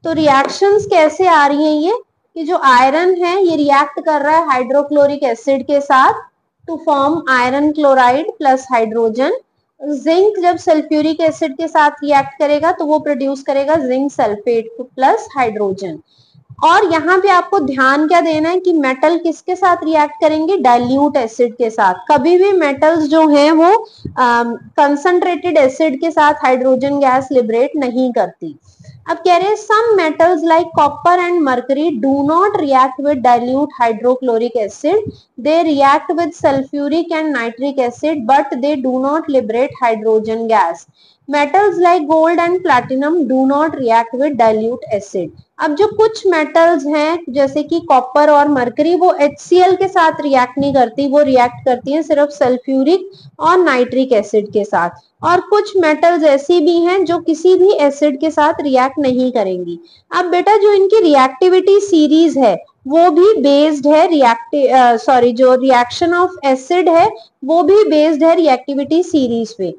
तो रिएक्शंस कैसे आ रही हैं ये, कि जो आयरन है ये रिएक्ट कर रहा है हाइड्रोक्लोरिक एसिड के साथ to form iron chloride plus hydrogen. Zinc जब सल्फ्यूरिक एसिड के साथ रिएक्ट करेगा तो वो प्रोड्यूस करेगा जिंक सल्फेट प्लस हाइड्रोजन। और यहाँ पे आपको ध्यान क्या देना है कि मेटल किसके साथ रिएक्ट करेंगे, डाइल्यूट एसिड के साथ। कभी भी मेटल्स जो हैं वो कंसंट्रेटेड एसिड के साथ हाइड्रोजन गैस लिबरेट नहीं करती। अब कह रहे हैं some metals like copper and mercury do not react with dilute hydrochloric acid, they react with sulphuric and nitric acid but they do not liberate hydrogen gas. Metals like gold and platinum do not react with dilute acid. अब जो कुछ metals हैं जैसे कि copper और mercury, वो HCl के साथ रिएक्ट नहीं करती, वो रिएक्ट करती हैं सिर्फ सल्फ्यूरिक और नाइट्रिक एसिड के साथ। और कुछ मेटल्स ऐसी भी हैं जो किसी भी एसिड के साथ रिएक्ट नहीं करेंगी। अब बेटा जो इनकी रिएक्टिविटी सीरीज है वो भी बेस्ड है जो रिएक्शन ऑफ एसिड है वो भी बेस्ड है रिएक्टिविटी सीरीज पे।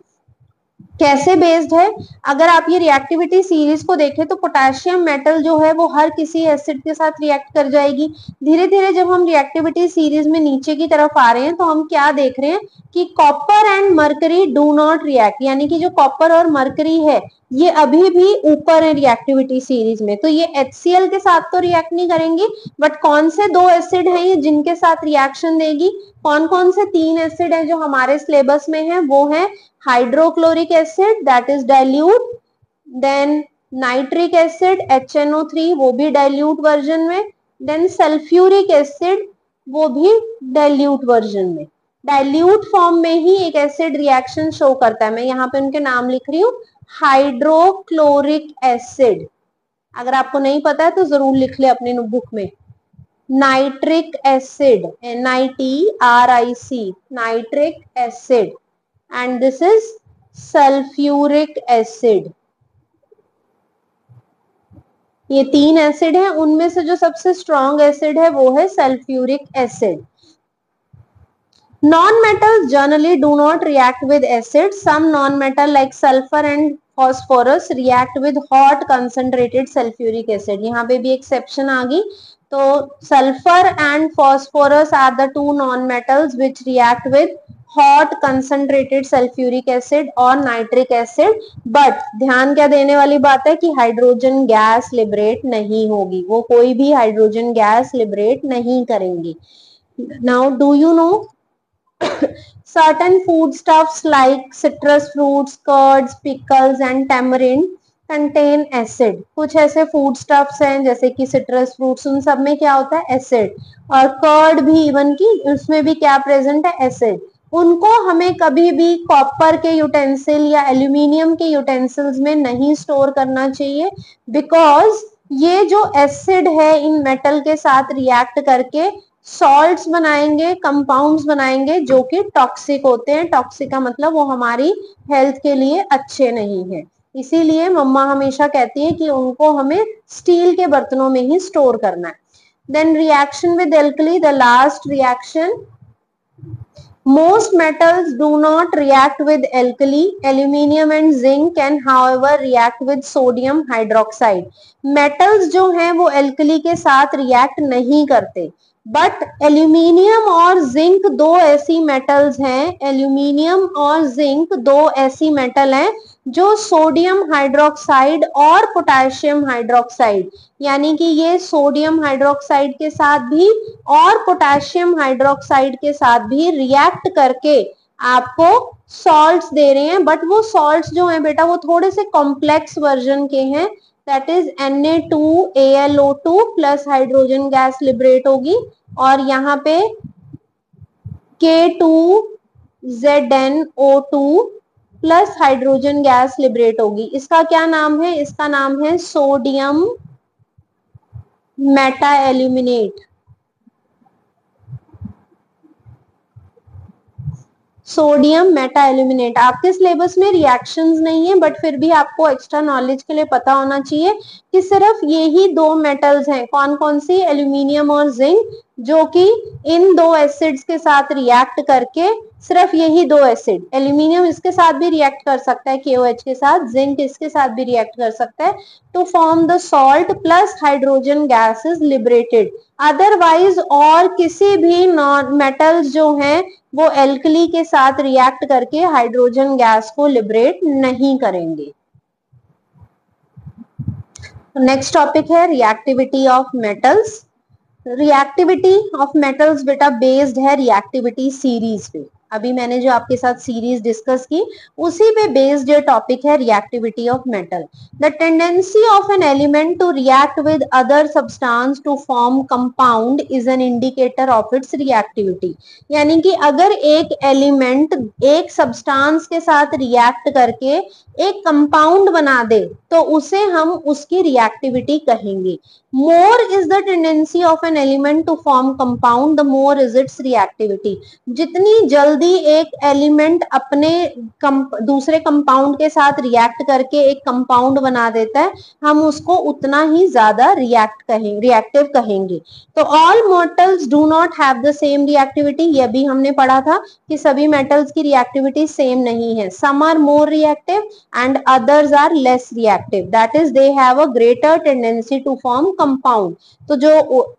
कैसे बेस्ड है? अगर आप ये रिएक्टिविटी सीरीज को देखें तो पोटेशियम मेटल जो है वो हर किसी एसिड के साथ रिएक्ट कर जाएगी। धीरे धीरे जब हम रिएक्टिविटी सीरीज में नीचे की तरफ आ रहे हैं तो हम क्या देख रहे हैं कि copper and mercury do not react, यानी कि जो कॉपर और मरकरी है ये अभी भी ऊपर है रिएक्टिविटी सीरीज में, तो ये HCl के साथ तो रिएक्ट नहीं करेंगी। बट कौन से दो एसिड हैं ये जिनके साथ रिएक्शन देगी? कौन कौन से 3 एसिड है जो हमारे सिलेबस में है? वो है hydrochloric acid that is dilute, then nitric acid HNO3 वो भी डाइल्यूट वर्जन में, देन सल्फ्यूरिक एसिड वो भी डाइल्यूट वर्जन में। डाइल्यूट फॉर्म में ही एक एसिड रिएक्शन शो करता है, मैं यहाँ पे उनके नाम लिख रही हूँ, हाइड्रोक्लोरिक एसिड। अगर आपको नहीं पता है तो जरूर लिख ले अपने बुक में। Nitric acid NITRIC nitric acid, and this is sulfuric acid। ये 3 एसिड हैं, उनमें से जो सबसे स्ट्रॉन्ग एसिड है वो है sulphuric acid. Non-metals generally do not react with acid. Some non-metal like sulfur and phosphorus react with hot concentrated sulfuric acid। यहाँ पे भी एक्सेप्शन आ गई। तो sulphur and phosphorus are the 2 non-metals which react with hot concentrated sulphuric acid और nitric acid. But ध्यान क्या देने वाली बात है कि हाइड्रोजन गैस लिबरेट नहीं होगी, वो कोई भी हाइड्रोजन गैस लिबरेट नहीं करेंगी। Now do you know certain foodstuffs like citrus fruits, curds, pickles and tamarind contain acid। कुछ ऐसे फूड स्टफ्स हैं जैसे कि सिट्रस फ्रूट्स, उन सब में क्या होता है? एसिड। और कर्ड भी इवन की उसमें भी क्या प्रेजेंट है? एसिड। उनको हमें कभी भी कॉपर के यूटेंसिल या एल्यूमिनियम के यूटेंसिल्स में नहीं स्टोर करना चाहिए, बिकॉज ये जो एसिड है इन मेटल के साथ रिएक्ट करके सॉल्ट्स बनाएंगे, कंपाउंड्स बनाएंगे जो कि टॉक्सिक होते हैं। टॉक्सिक का मतलब वो हमारी हेल्थ के लिए अच्छे नहीं है। इसीलिए मम्मा हमेशा कहती है कि उनको हमें स्टील के बर्तनों में ही स्टोर करना है। Then reaction with alkali, the last reaction, most metals do not react with alkali. Aluminium and zinc can however react with sodium hydroxide। metals जो हैं वो alkali के साथ react नहीं करते, बट एल्यूमिनियम और जिंक दो ऐसी मेटल्स हैं, एल्यूमिनियम और जिंक दो ऐसी मेटल हैं जो सोडियम हाइड्रोक्साइड और पोटेशियम हाइड्रोक्साइड, यानी कि ये सोडियम हाइड्रोक्साइड के साथ भी और पोटेशियम हाइड्रोक्साइड के साथ भी रिएक्ट करके आपको सॉल्ट्स दे रहे हैं। बट वो सॉल्ट्स जो हैं बेटा वो थोड़े से कॉम्प्लेक्स वर्जन के हैं, that is Na2AlO2 plus hydrogen gas liberate होगी और यहाँ पे K2ZnO2 plus hydrogen gas liberate होगी। इसका क्या नाम है? इसका नाम है sodium Meta aluminate. Sodium Meta aluminate. आपके सिलेबस में रिएक्शंस नहीं है, बट फिर भी आपको एक्स्ट्रा नॉलेज के लिए पता होना चाहिए कि सिर्फ ये ही 2 मेटल्स हैं। कौन कौन सी? एल्यूमिनियम और जिंक, जो कि इन 2 एसिड्स के साथ रिएक्ट करके, सिर्फ यही 2 एसिड, एल्यूमिनियम इसके साथ भी रिएक्ट कर सकता है KOH के साथ, जिंक इसके साथ भी रिएक्ट कर सकता है, to form the salt plus hydrogen gas is liberated. Otherwise और किसी भी नॉन मेटल्स जो हैं वो एल्कली के साथ रिएक्ट करके हाइड्रोजन गैस को लिबरेट नहीं करेंगे। नेक्स्ट टॉपिक है reactivity of metals. Reactivity of metals बेटा बेस्ड है रिएक्टिविटी सीरीज पे। अभी मैंने जो आपके साथ सीरीज डिस्कस की उसी पे बेस्ड ये टॉपिक है reactivity of metal. The tendency of an element to react with other substance to form compound is an indicator of its reactivity. यानी कि अगर एक एलिमेंट एक सब्सटेंस के साथ रिएक्ट करके एक कंपाउंड बना दे तो उसे हम उसकी रिएक्टिविटी कहेंगे। More is the tendency of an element to form compound the more is its reactivity. जितनी जल्दी एक एलिमेंट अपने दूसरे कंपाउंड के साथ रिएक्ट करके एक कंपाउंड बना देता है हम उसको उतना ही ज्यादा रिएक्टिव कहेंगे। तो all metals do not have the same reactivity, ये भी हमने पढ़ा था कि सभी मेटल्स की रिएक्टिविटी सेम नहीं है। Some are more reactive and others are less reactive, that is they have a greater tendency to form compound. तो जो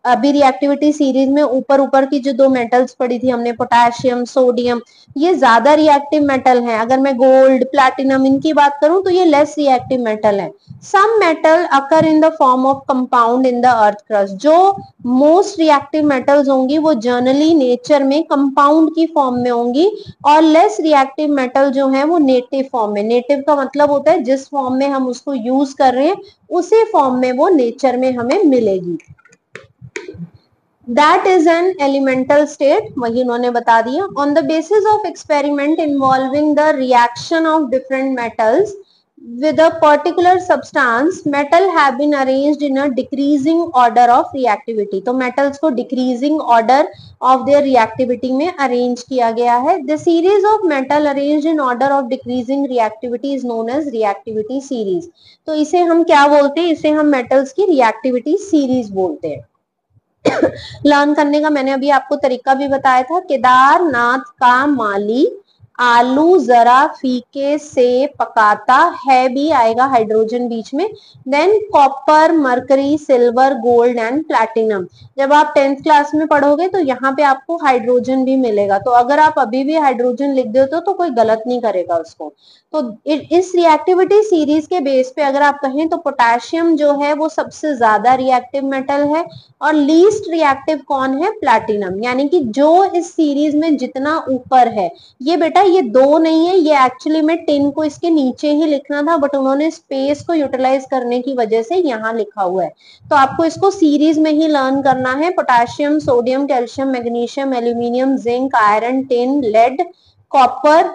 अभी रिएक्टिविटी सीरीज में ऊपर ऊपर की जो दो मेटल्स पढ़ी थी हमने, पोटेशियम सोडियम, ये ज्यादा रिएक्टिव मेटल हैं। अगर मैं गोल्ड प्लैटिनम इनकी बात करूं तो ये लेस रिएक्टिव मेटल है। Some metal occur in the form of compound in the earth crust. जो मोस्ट रिएक्टिव मेटल्स होंगी वो जनरली नेचर में कंपाउंड की फॉर्म में होंगी और लेस रिएक्टिव मेटल जो है वो नेटिव फॉर्म में। नेटिव का मतलब होता है जिस फॉर्म में हम उसको यूज कर रहे हैं उसी फॉर्म में वो नेचर में हमें मिलेगी। That is an elemental state, वही उन्होंने बता दिया। On the basis of experiment involving the reaction of different metals with a particular substance, metal have been arranged in a decreasing order of reactivity। तो metals को decreasing order of their reactivity में arrange किया गया है। The series of metal arranged in order of decreasing reactivity is known as reactivity series। तो इसे हम क्या बोलते हैं, इसे हम metals की reactivity series बोलते हैं। लर्न करने का मैंने अभी आपको तरीका भी बताया था। केदारनाथ का माली आलू जरा फीके से पकाता है, भी आएगा हाइड्रोजन बीच में। Then copper mercury silver gold and platinum. जब आप 10th क्लास में पढ़ोगे तो यहाँ पे आपको हाइड्रोजन भी मिलेगा, तो अगर आप अभी भी हाइड्रोजन लिख देते हो तो कोई गलत नहीं करेगा उसको। तो इस रिएक्टिविटी सीरीज के बेस पे अगर आप कहें तो पोटेशियम जो है वो सबसे ज्यादा रिएक्टिव मेटल है और लीस्ट रिएक्टिव कौन है, प्लैटिनम। यानी कि जो इस सीरीज में जितना ऊपर है, ये बेटा ये 2 नहीं है, ये एक्चुअली में 10 को इसके नीचे ही लिखना था बट उन्होंने स्पेस को यूटिलाइज करने की वजह से यहाँ लिखा हुआ है। तो आपको इसको सीरीज में ही लर्न करना है। Potassium sodium calcium magnesium aluminium zinc iron tin lead copper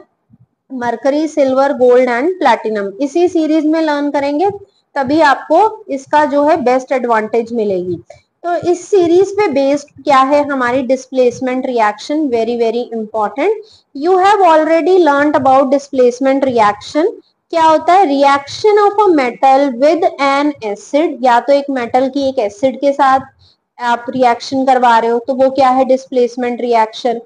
mercury silver gold and platinum, इसी सीरीज में लर्न करेंगे तभी आपको इसका जो है बेस्ट एडवांटेज मिलेगी। तो इस सीरीज पे बेस्ड क्या है हमारी displacement reaction, very very important. You have already learn about displacement reaction. क्या होता है, reaction of a metal with N acid, या तो एक मेटल की एक एसिड के साथ आप रिएक्शन करवा रहे हो तो वो क्या है, displacement reaction.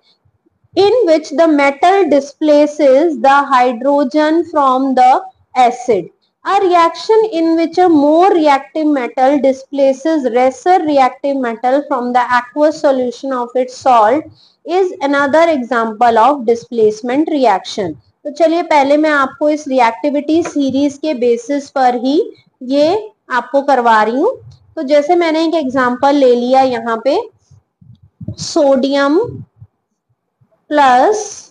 in which the metal displaces the hydrogen from the acid. A reaction in which a more reactive metal displaces lesser reactive metal from the aqueous solution of its salt is another example of displacement reaction। तो चलिए पहले मैं आपको इस reactivity series के basis पर ही ये आपको करवा रही हूं। तो जैसे मैंने एक एग्जांपल ले लिया यहाँ पे, सोडियम प्लस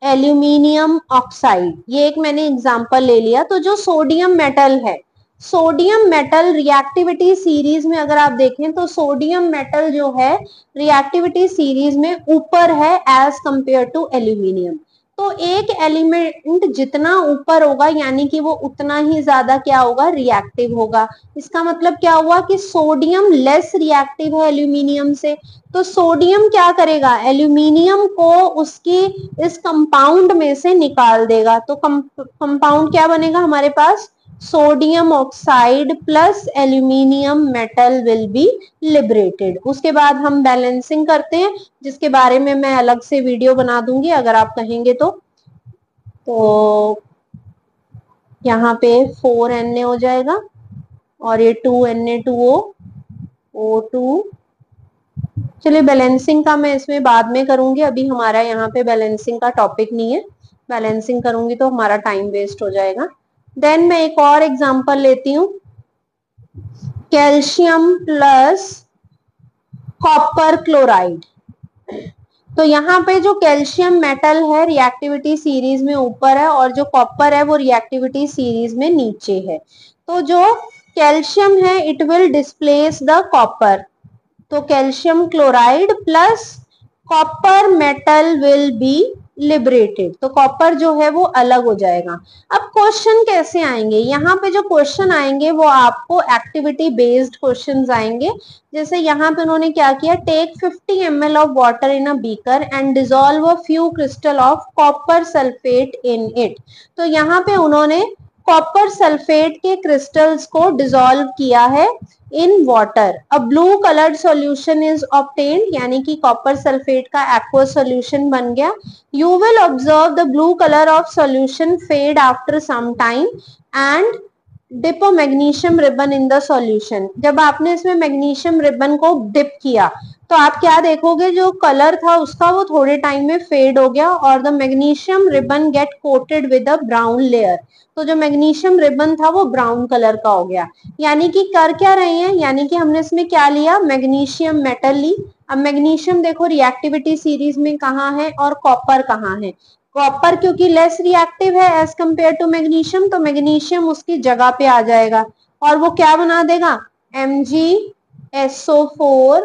एल्यूमिनियम ऑक्साइड, ये एक मैंने एग्जांपल ले लिया। तो जो सोडियम मेटल है, सोडियम मेटल रिएक्टिविटी सीरीज में अगर आप देखें तो सोडियम मेटल जो है रिएक्टिविटी सीरीज में ऊपर है एज कंपेयर टू एल्यूमिनियम। तो एक एलिमेंट जितना ऊपर होगा यानी कि वो उतना ही ज्यादा क्या होगा, रिएक्टिव होगा। इसका मतलब क्या हुआ कि सोडियम लेस रिएक्टिव है एल्यूमिनियम से, तो सोडियम क्या करेगा, एल्यूमिनियम को उसकी इस कंपाउंड में से निकाल देगा। तो कंपाउंड क्या बनेगा हमारे पास, sodium oxide plus aluminium metal will be liberated. उसके बाद हम बैलेंसिंग करते हैं जिसके बारे में मैं अलग से वीडियो बना दूंगी अगर आप कहेंगे तो। यहाँ पे 4Na हो जाएगा और ये 2Na2O O2। चलिए बैलेंसिंग का मैं इसमें बाद में करूंगी, अभी हमारा यहाँ पे बैलेंसिंग का टॉपिक नहीं है। बैलेंसिंग करूंगी तो हमारा टाइम वेस्ट हो जाएगा। देन मैं एक और एग्जांपल लेती हूँ, कैल्शियम प्लस कॉपर क्लोराइड। तो यहाँ पे जो कैल्शियम मेटल है रिएक्टिविटी सीरीज में ऊपर है और जो कॉपर है वो रिएक्टिविटी सीरीज में नीचे है। तो जो कैल्शियम है it will displace the copper, तो calcium chloride plus copper metal will be liberated, तो कॉपर जो है वो अलग हो जाएगा। अब क्वेश्चन कैसे आएंगे, यहाँ पे जो क्वेश्चन आएंगे वो आपको एक्टिविटी बेस्ड क्वेश्चंस आएंगे। जैसे यहाँ पे उन्होंने क्या किया, take 50 ml of water in a beaker and dissolve a few crystal of copper sulphate in it. तो यहाँ पे उन्होंने कॉपर सल्फेट के क्रिस्टल्स को डिसॉल्व किया है in water. A blue coloured solution is obtained, यानी कि कॉपर सल्फेट का एक्वा सॉल्यूशन बन गया। You will observe the blue colour of solution fade after some time and dip magnesium ribbon in the solution. जब आपने इसमें magnesium ribbon को dip किया तो आप क्या देखोगे, जो कलर था उसका वो थोड़े टाइम में फेड हो गया और the magnesium ribbon get coated with a brown layer. तो जो मैग्नीशियम रिबन था वो ब्राउन कलर का हो गया। यानी कि कर क्या रहे हैं, यानी कि हमने इसमें क्या लिया, मैग्नीशियम मेटल ली। अब मैग्नीशियम देखो रिएक्टिविटी सीरीज में कहाँ है और कॉपर कहाँ है। कॉपर क्योंकि लेस रिएक्टिव है एज कंपेयर टू मैग्नीशियम, तो मैग्नीशियम उसकी जगह पे आ जाएगा और वो क्या बना देगा, MgSO4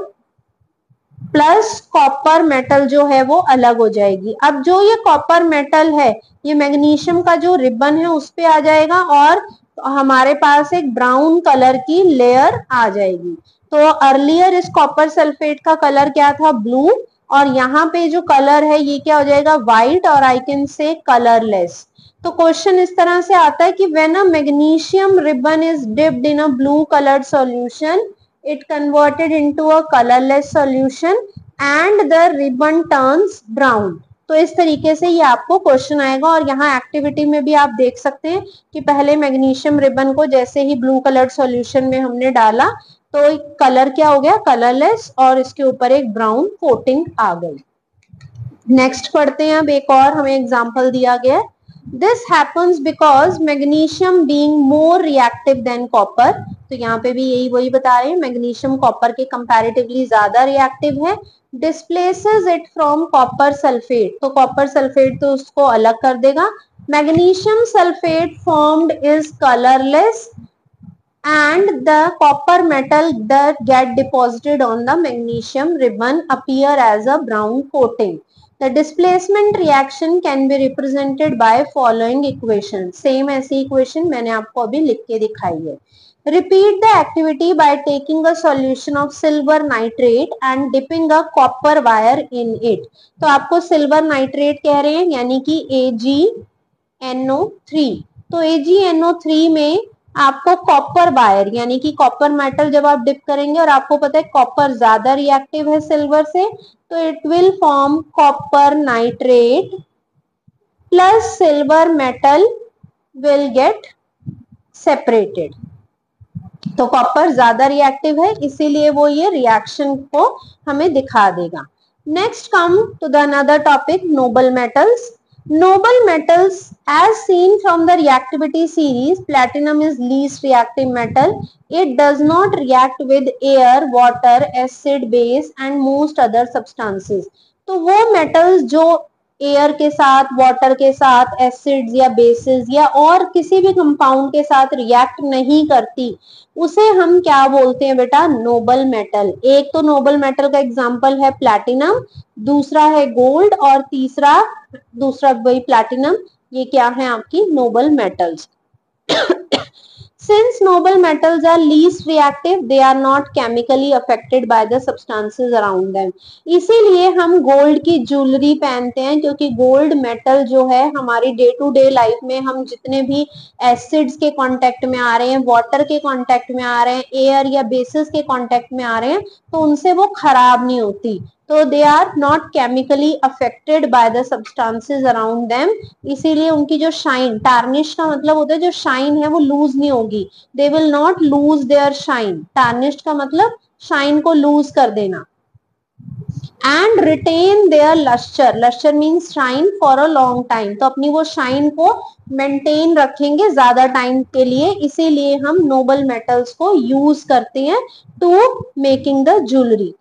प्लस कॉपर मेटल जो है वो अलग हो जाएगी। अब जो ये कॉपर मेटल है ये मैग्नीशियम का जो रिबन है उस पे आ जाएगा और हमारे पास एक ब्राउन कलर की लेयर आ जाएगी। तो अर्लियर इस कॉपर सल्फेट का कलर क्या था, ब्लू, और यहाँ पे जो कलर है ये क्या हो जाएगा, व्हाइट, और आई कैन से कलरलेस। तो क्वेश्चन इस तरह से आता है कि when a magnesium ribbon is dipped in a blue coloured solution it converted into a colorless solution and the ribbon turns brown। तो इस तरीके से ये आपको क्वेश्चन आएगा। और यहाँ एक्टिविटी में भी आप देख सकते हैं कि पहले मैग्नीशियम रिबन को जैसे ही ब्लू कलर्ड सॉल्यूशन में हमने डाला तो कलर क्या हो गया, कलरलेस, और इसके ऊपर एक ब्राउन कोटिंग आ गई। नेक्स्ट पढ़ते हैं। अब एक और हमें एग्जांपल दिया गया है, this happens because magnesium being more reactive than copper. तो यहाँ पे भी यही वही बता रहे हैं, मैग्नीशियम कॉपर के कंपैरेटिवली ज्यादा रिएक्टिव है। Displaces it from copper sulphate, तो कॉपर सल्फेट तो उसको अलग कर देगा। Magnesium sulphate formed is colourless and the copper metal that get deposited on the magnesium ribbon appear as a brown coating. The displacement reaction can be represented by following equation। Same ऐसी equation मैंने आपको अभी लिख के दिखाई है। Repeat the activity by taking a solution of silver nitrate and dipping a copper wire in it। तो आपको silver nitrate कह रहे हैं यानी कि AgNO3। तो AgNO3 में आपको कॉपर वायर यानी कि कॉपर मेटल जब आप डिप करेंगे और आपको पता है कॉपर ज्यादा रिएक्टिव है सिल्वर से, तो it will form copper nitrate plus silver metal will get separated. तो कॉपर ज्यादा रिएक्टिव है इसीलिए वो ये रिएक्शन को हमें दिखा देगा। Next come to the another topic, noble metals. Noble metals, as seen from the reactivity series, platinum is least reactive metal. It does not react with air, water, acid, base and most other substances। तो वो metals जो air के साथ, water के साथ, acids या basis या और किसी भी कंपाउंड के साथ रिएक्ट नहीं करती उसे हम क्या बोलते हैं बेटा, नोबल मेटल। एक तो नोबल मेटल का एग्जांपल है प्लैटिनम, दूसरा है गोल्ड और दूसरा वही प्लैटिनम। ये क्या है आपकी noble metals. Since noble metals are least reactive, they are not chemically affected by the substances around them। इसीलिए हम गोल्ड की ज्वेलरी पहनते हैं क्योंकि गोल्ड मेटल जो है हमारी डे टू डे लाइफ में हम जितने भी एसिड्स के कांटेक्ट में आ रहे हैं, वाटर के कांटेक्ट में आ रहे हैं, एयर या बेसिस के कांटेक्ट में आ रहे हैं तो उनसे वो खराब नहीं होती। तो they are not chemically affected by the substances around them. इसीलिए उनकी जो शाइन, टार्निश का मतलब होता है जो शाइन है वो लूज नहीं होगी। They will not lose their shine. Tarnish का मतलब शाइन को लूज कर देना। And retain their lustre, lustre means shine for a long time. तो अपनी वो शाइन को मेंटेन रखेंगे ज्यादा टाइम के लिए, इसीलिए हम नोबल मेटल्स को यूज करते हैं to making the jewellery.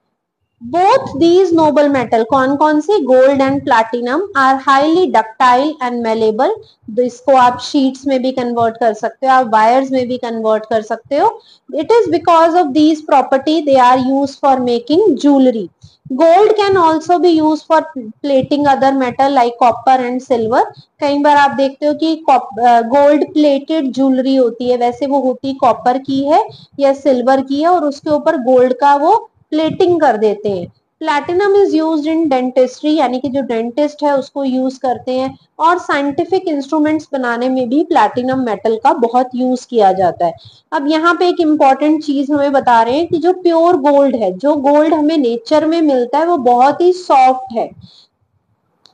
Both these noble metal, कौन कौन से, gold and platinum, are highly ductile and malleable. इसको आप शीट्स में भी कन्वर्ट कर सकते हो, आप वायर्स में भी कन्वर्ट कर सकते हो। It is because of these property they are use for making jewellery. Gold can also be use for plating other metal like copper and silver. कई बार आप देखते हो कि गोल्ड प्लेटेड ज्वेलरी होती है, वैसे वो होती कॉपर की है या सिल्वर की है, और उसके ऊपर गोल्ड का वो प्लेटिंग कर देते हैं। Platinum is used in dentistry, यानी कि जो डेंटिस्ट है उसको यूज करते हैं, और साइंटिफिक इंस्ट्रूमेंट्स बनाने में भी प्लैटिनम मेटल का बहुत यूज किया जाता है। अब यहाँ पे एक इंपॉर्टेंट चीज हमें बता रहे हैं कि जो प्योर गोल्ड है, जो गोल्ड हमें नेचर में मिलता है, वो बहुत ही सॉफ्ट है।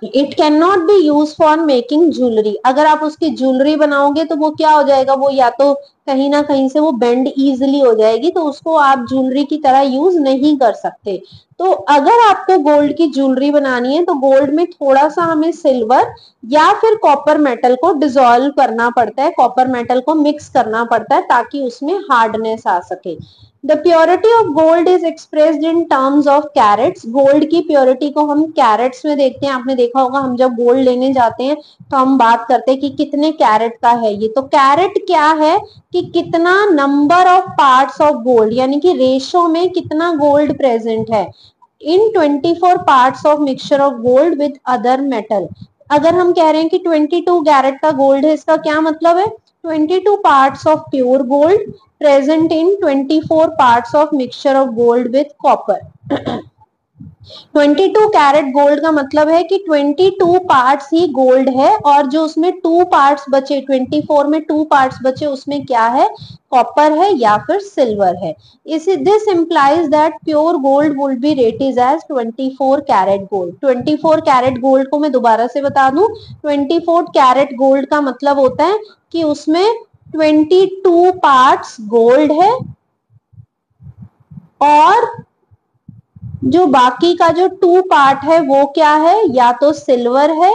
It can not be use for making jewellery. अगर आप उसकी ज्वेलरी बनाओगे तो वो क्या हो जाएगा, वो या तो कहीं ना कहीं से वो बेंड इजिली हो जाएगी, तो उसको आप ज्वेलरी की तरह यूज नहीं कर सकते। तो अगर आपको गोल्ड की ज्वेलरी बनानी है तो गोल्ड में थोड़ा सा हमें सिल्वर या फिर कॉपर मेटल को डिसॉल्व करना पड़ता है, कॉपर मेटल को मिक्स करना पड़ता है ताकि उसमें हार्डनेस आ सके। The purity of gold is expressed in terms of carats. Gold की प्योरिटी को हम कैरेट्स में देखते हैं। आपने देखा होगा हम जब गोल्ड लेने जाते हैं तो हम बात करते हैं कि कितने कैरेट का है ये। तो कैरेट क्या है कि कितना number of parts of gold, यानी कि रेशो में कितना गोल्ड प्रेजेंट है इन 24 parts of mixture of gold with other metal. अगर हम कह रहे हैं कि 22 कैरेट का गोल्ड है, इसका क्या मतलब है, 22 parts of pure gold present in 24 parts of mixture of gold with copper। 22 carat gold का मतलब है कि 22 पार्ट्स ही गोल्ड है, और जो उसमें 2 पार्ट्स बचे, 24 में 2 पार्ट्स बचे, उसमें क्या है, कॉपर है या फिर सिल्वर है। इसी this implies that pure gold would be rated as 24 carat gold. 24 carat gold को मैं दोबारा से बता दूं, 24 कैरेट गोल्ड का मतलब होता है कि उसमें 22 पार्ट्स गोल्ड है, और जो बाकी का जो 2 पार्ट है वो क्या है, या तो सिल्वर है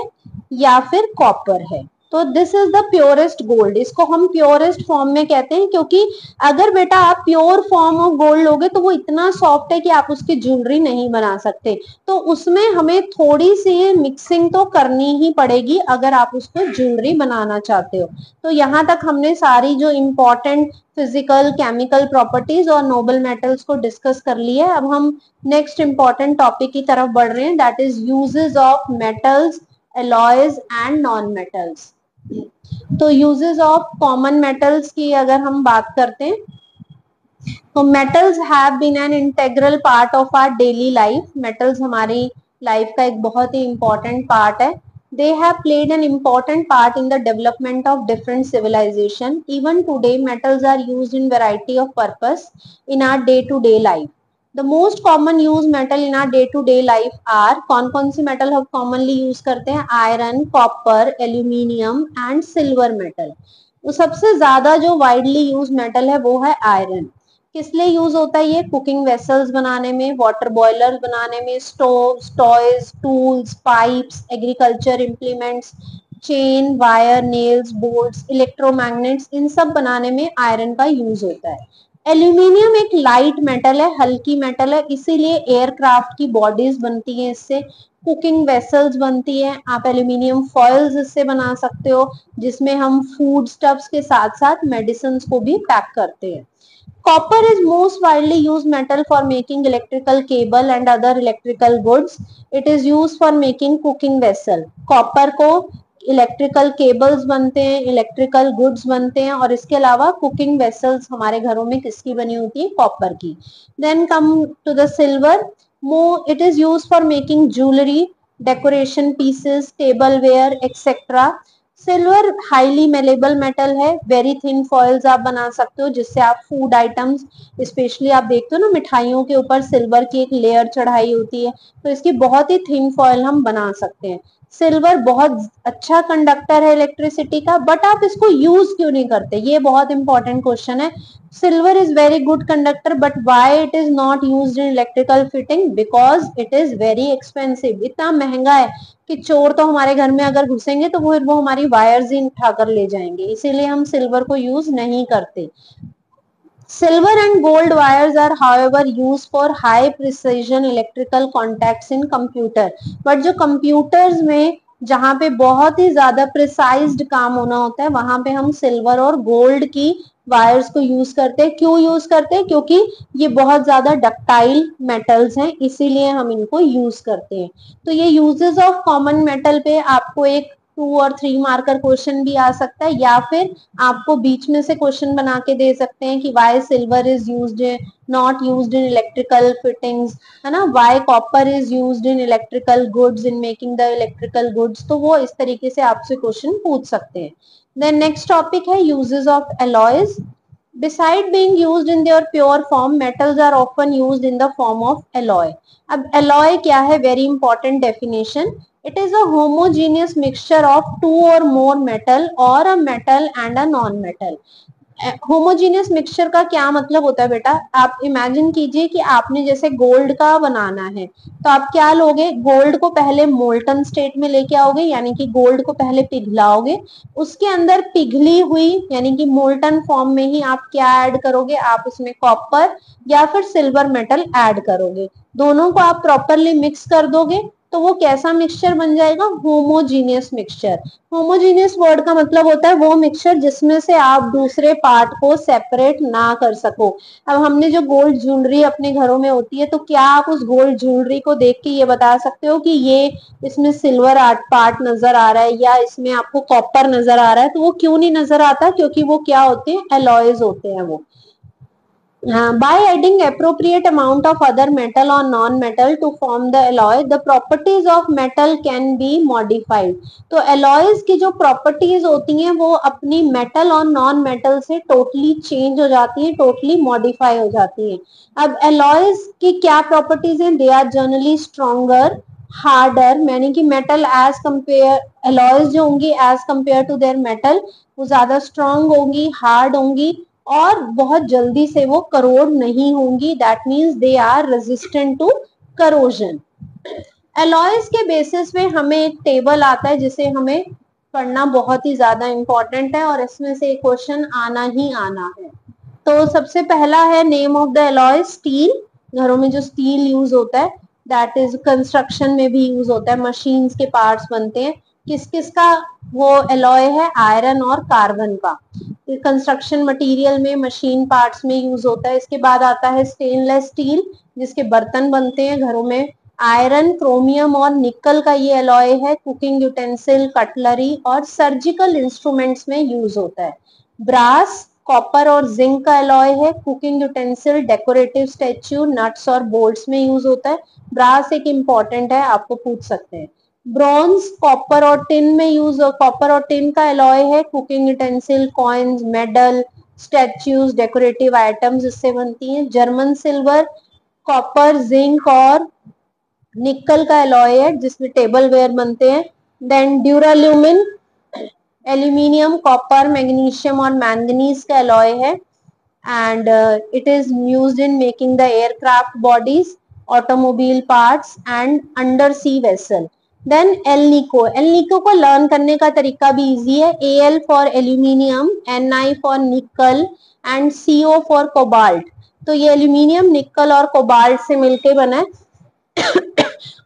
या फिर कॉपर है। तो this is the purest gold. इसको हम प्योरेस्ट फॉर्म में कहते हैं, क्योंकि अगर बेटा आप प्योर फॉर्म ऑफ गोल्ड लोगे तो वो इतना सॉफ्ट है कि आप उसकी ज्वेलरी नहीं बना सकते। तो उसमें हमें थोड़ी सी मिक्सिंग तो करनी ही पड़ेगी अगर आप उसको ज्वेलरी बनाना चाहते हो। तो यहाँ तक हमने सारी जो इम्पोर्टेंट फिजिकल केमिकल प्रॉपर्टीज और नोबल मेटल्स को डिस्कस कर लिया है। अब हम नेक्स्ट इंपॉर्टेंट टॉपिक की तरफ बढ़ रहे हैं, that is uses of metals, alloys and non metals. तो यूजेस ऑफ कॉमन मेटल्स की अगर हम बात करते हैं तो metals have been an integral part of our daily life. Metals हमारी लाइफ का एक बहुत ही इंपॉर्टेंट पार्ट है। They have played an important part in the development of different civilization. Even today, metals are used in variety of purpose in our day-to-day life. The most common used metal in our day-to-day life are, कौन सी metal हम commonly use करते हैं, iron, copper, aluminium and silver metal। तो सबसे ज्यादा जो widely used metal है वो है iron। किस लिए यूज होता है ये, कुकिंग वेसल्स बनाने में, वाटर बॉयलर बनाने में, stoves, toys, tools, pipes, agriculture implements, chain, wire, nails, bolts, electromagnets, इन सब बनाने में आयरन का यूज होता है। एल्यूमिनियम एक लाइट मेटल है, हल्की मेटल है, इसीलिए एयरक्राफ्ट की बॉडीज बनती हैं इससे, कुकिंग वेसल्स बनती है, आप एल्यूमिनियम फॉइल्स इससे बना सकते हो जिसमें हम फूड स्टफ्स के साथ साथ मेडिसिन को भी पैक करते हैं। Copper is most widely used metal for making electrical cable and other electrical goods. It is used for making cooking vessel. Copper को इलेक्ट्रिकल केबल्स बनते हैं, इलेक्ट्रिकल गुड्स बनते हैं, और इसके अलावा कुकिंग वेसल्स हमारे घरों में किसकी बनी होती है, कॉपर की। Then come to the silver, it is use for making jewellery, decoration pieces, table ware etcetera. Silver highly malleable metal है, वेरी थिन फॉइल्स आप बना सकते हो जिससे आप फूड आइटम्स, स्पेशली आप देखते हो ना मिठाइयों के ऊपर सिल्वर की एक लेयर चढ़ाई होती है, तो इसकी बहुत ही थिन फॉइल हम बना सकते हैं। सिल्वर बहुत अच्छा कंडक्टर है इलेक्ट्रिसिटी का, बट आप इसको यूज क्यों नहीं करते, ये बहुत इंपॉर्टेंट क्वेश्चन है। Silver is very good conductor, but why it is not used in electrical fitting, because it is very expensive. इतना महंगा है कि चोर तो हमारे घर में अगर घुसेंगे तो वो हमारी वायर्स ही उठा कर ले जाएंगे, इसीलिए हम सिल्वर को यूज नहीं करते। Silver and gold wires are however used for high precision electrical contacts in computer. But जो computers में जहाँ पे बहुत ही ज्यादा प्रिसाइज्ड काम होना होता है वहां पे हम सिल्वर और गोल्ड की वायर्स को यूज करते हैं. क्यों यूज करते हैं? क्योंकि ये बहुत ज्यादा डक्टाइल मेटल्स हैं, इसीलिए हम इनको यूज करते हैं. तो ये यूजेस ऑफ कॉमन मेटल पे आपको एक 2 और 3 मार्कर क्वेश्चन भी आ सकता है, या फिर आपको बीच में से क्वेश्चन बना के दे सकते हैं कि why silver is used not used in electrical fittings, है ना, why copper is used in electrical goods in making the electrical goods. तो वो इस तरीके से आपसे क्वेश्चन पूछ सकते हैं. देन नेक्स्ट टॉपिक है uses of alloys. Beside being used in their pure form, metals are often used in the form of alloy. अब alloy क्या है? Very important definition. It is a homogeneous mixture of two or more metal or a metal and a non-metal. Homogeneous mixture का क्या मतलब होता है बेटा? आप इमेजिन कीजिए कि आपने जैसे गोल्ड का बनाना है, तो आप क्या लोगे? गोल्ड को पहले मोल्टन स्टेट में लेके आओगे, यानी कि गोल्ड को पहले पिघलाओगे. उसके अंदर पिघली हुई यानी कि मोल्टन फॉर्म में ही आप क्या ऐड करोगे? आप उसमें कॉपर या फिर सिल्वर मेटल ऐड करोगे. दोनों को आप प्रॉपरली मिक्स कर दोगे तो वो कैसा मिक्सचर बन जाएगा? Homogeneous mixture. होमोजीनियस वर्ड का मतलब होता है वो मिक्सचर जिसमें से आप दूसरे पार्ट को सेपरेट ना कर सको. अब हमने जो गोल्ड ज्वेलरी अपने घरों में होती है, तो क्या आप उस गोल्ड ज्वेलरी को देख के ये बता सकते हो कि ये इसमें सिल्वर आर्ट पार्ट नजर आ रहा है या इसमें आपको कॉपर नजर आ रहा है? तो वो क्यों नहीं नजर आता? क्योंकि वो क्या होते हैं? एलॉयज होते हैं वो. By adding appropriate amount of other metal or non-metal to form the alloy, the properties of metal can be modified. तो alloys की जो properties होती हैं वो अपनी metal और non-metal से totally change हो जाती हैं, totally modify हो जाती हैं. अब alloys की क्या properties हैं? They are generally stronger, harder, यानी कि metal as compare alloys जो होंगी as compare to their metal वो ज्यादा strong होंगी, hard होंगी और बहुत जल्दी से वो करोड नहीं होंगी. That means they are resistant to corrosion. Alloys के बेसिस पे हमें एक टेबल आता है जिसे हमें पढ़ना बहुत ही ज्यादा इंपॉर्टेंट है और इसमें से एक क्वेश्चन आना ही आना है. तो सबसे पहला है name of the alloy. Steel, घरों में जो स्टील यूज होता है, दैट इज कंस्ट्रक्शन में भी यूज होता है, मशीन्स के पार्ट्स बनते हैं. किस किस का वो एलॉय है? आयरन और कार्बन का. कंस्ट्रक्शन मटेरियल में, मशीन पार्ट्स में यूज होता है. इसके बाद आता है स्टेनलेस स्टील जिसके बर्तन बनते हैं घरों में. आयरन, क्रोमियम और निकल का ये एलॉय है, कुकिंग यूटेंसिल, कटलरी और सर्जिकल इंस्ट्रूमेंट्स में यूज होता है. ब्रास, कॉपर और जिंक का एलॉय है, cooking utensil, decorative statue, nuts और बोल्ट्स में यूज होता है. ब्रास एक इंपॉर्टेंट है, आपको पूछ सकते हैं. ब्रॉन्ज, कॉपर और टिन में यूज, कॉपर और टिन का एलॉय है, cooking utensil, coins, medal, statues, decorative items इससे बनती हैं. जर्मन सिल्वर, कॉपर, जिंक और निकल का एलॉय है जिसमें टेबल वेयर बनते हैं. Then duralumin, aluminium, copper, magnesium और मैंगनीज का एलॉय है. And it is used in making the aircraft bodies, automobile parts and under sea vessel. Then alnico. Alnico को लर्न करने का तरीका भी इजी है. L for aluminium, NI for nickel and CO for cobalt. तो ये aluminium, निकल और कोबाल्ट से मिलके बना है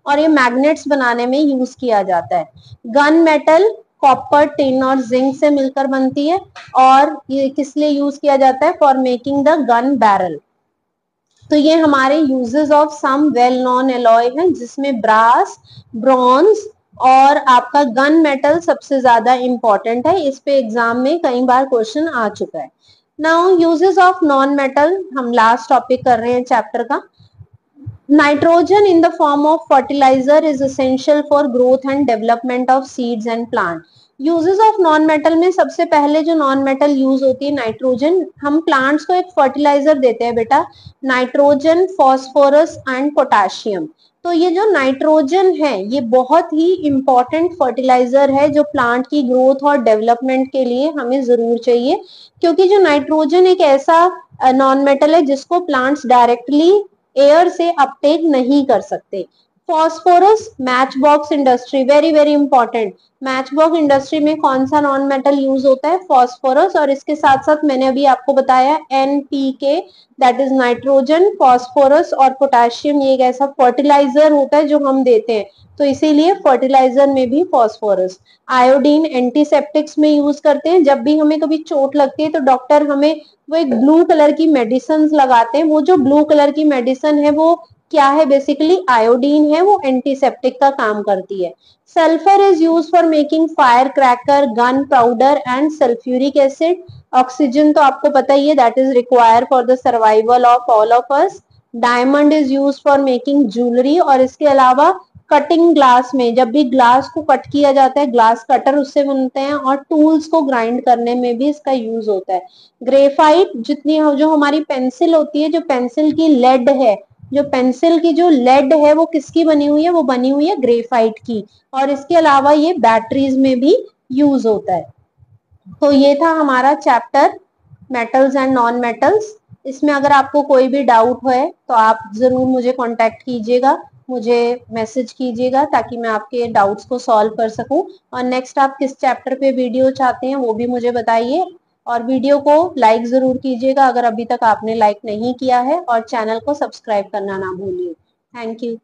और ये मैग्नेट्स बनाने में यूज किया जाता है. गन मेटल, कॉपर, टिन और जिंक से मिलकर बनती है और ये किस लिए यूज किया जाता है? For making the gun barrel. तो ये हमारे uses of some well known alloy हैं जिसमें ब्रास, ब्रॉन्ज और आपका गन मेटल सबसे ज्यादा इंपॉर्टेंट है. इस पे एग्जाम में कई बार क्वेश्चन आ चुका है. Now uses of non metal, हम लास्ट टॉपिक कर रहे हैं चैप्टर का. Nitrogen in the form of fertilizer is essential for growth and development of seeds and plant. Uses of non metal में सबसे पहले जो नॉन मेटल यूज होती है नाइट्रोजन. हम प्लांट्स को एक फर्टिलाइजर देते हैं बेटा, नाइट्रोजन, फॉस्फोरस एंड पोटेशियम. तो ये जो नाइट्रोजन है ये बहुत ही इंपॉर्टेंट फर्टिलाइजर है जो प्लांट की ग्रोथ और डेवलपमेंट के लिए हमें जरूर चाहिए, क्योंकि जो नाइट्रोजन एक ऐसा नॉन मेटल है जिसको प्लांट्स डायरेक्टली एयर से अपटेक नहीं कर सकते. Phosphorus, match box industry, very very important. Match box industry में कौन सा नॉन मेटल यूज होता है? फॉस्फोरस। और इसके साथ साथ मैंने अभी आपको बताया NPK, that is nitrogen, phosphorus और पोटेशियम, ये एक ऐसा फर्टिलाइजर होता है जो हम देते हैं, तो इसीलिए फर्टिलाइजर में भी फॉस्फोरस। आयोडीन एंटीसेप्टिक्स में यूज करते हैं, जब भी हमें कभी चोट लगती है तो डॉक्टर हमें वो एक ब्लू कलर की मेडिसिन लगाते हैं, वो जो ब्लू कलर की मेडिसिन है वो क्या है? बेसिकली आयोडीन है, वो एंटीसेप्टिक का काम करती है। Sulphur is use for making fire cracker, gun powder and sulphuric acid. Oxygen तो आपको पता ही है, that is required for the survival of all of us. Diamond is use for making jewellery, और इसके अलावा कटिंग ग्लास में, जब भी ग्लास को कट किया जाता है, ग्लास कटर उससे बनते हैं, और टूल्स को ग्राइंड करने में भी इसका यूज होता है। ग्रेफाइट, जितनी जो हमारी पेंसिल होती है, जो पेंसिल की लेड है, जो पेंसिल की जो लेड है वो किसकी बनी हुई है? वो बनी हुई है ग्रेफाइट की। और इसके अलावा ये बैटरीज में भी यूज होता है। तो ये था हमारा chapter metals and non metals. इसमें अगर आपको कोई भी डाउट है तो आप जरूर मुझे कांटेक्ट कीजिएगा, मुझे मैसेज कीजिएगा, ताकि मैं आपके डाउट्स को सॉल्व कर सकूं। और नेक्स्ट आप किस चैप्टर पे वीडियो चाहते हैं वो भी मुझे बताइए। और वीडियो को लाइक जरूर कीजिएगा अगर अभी तक आपने लाइक नहीं किया है, और चैनल को सब्सक्राइब करना ना भूलिए। Thank you.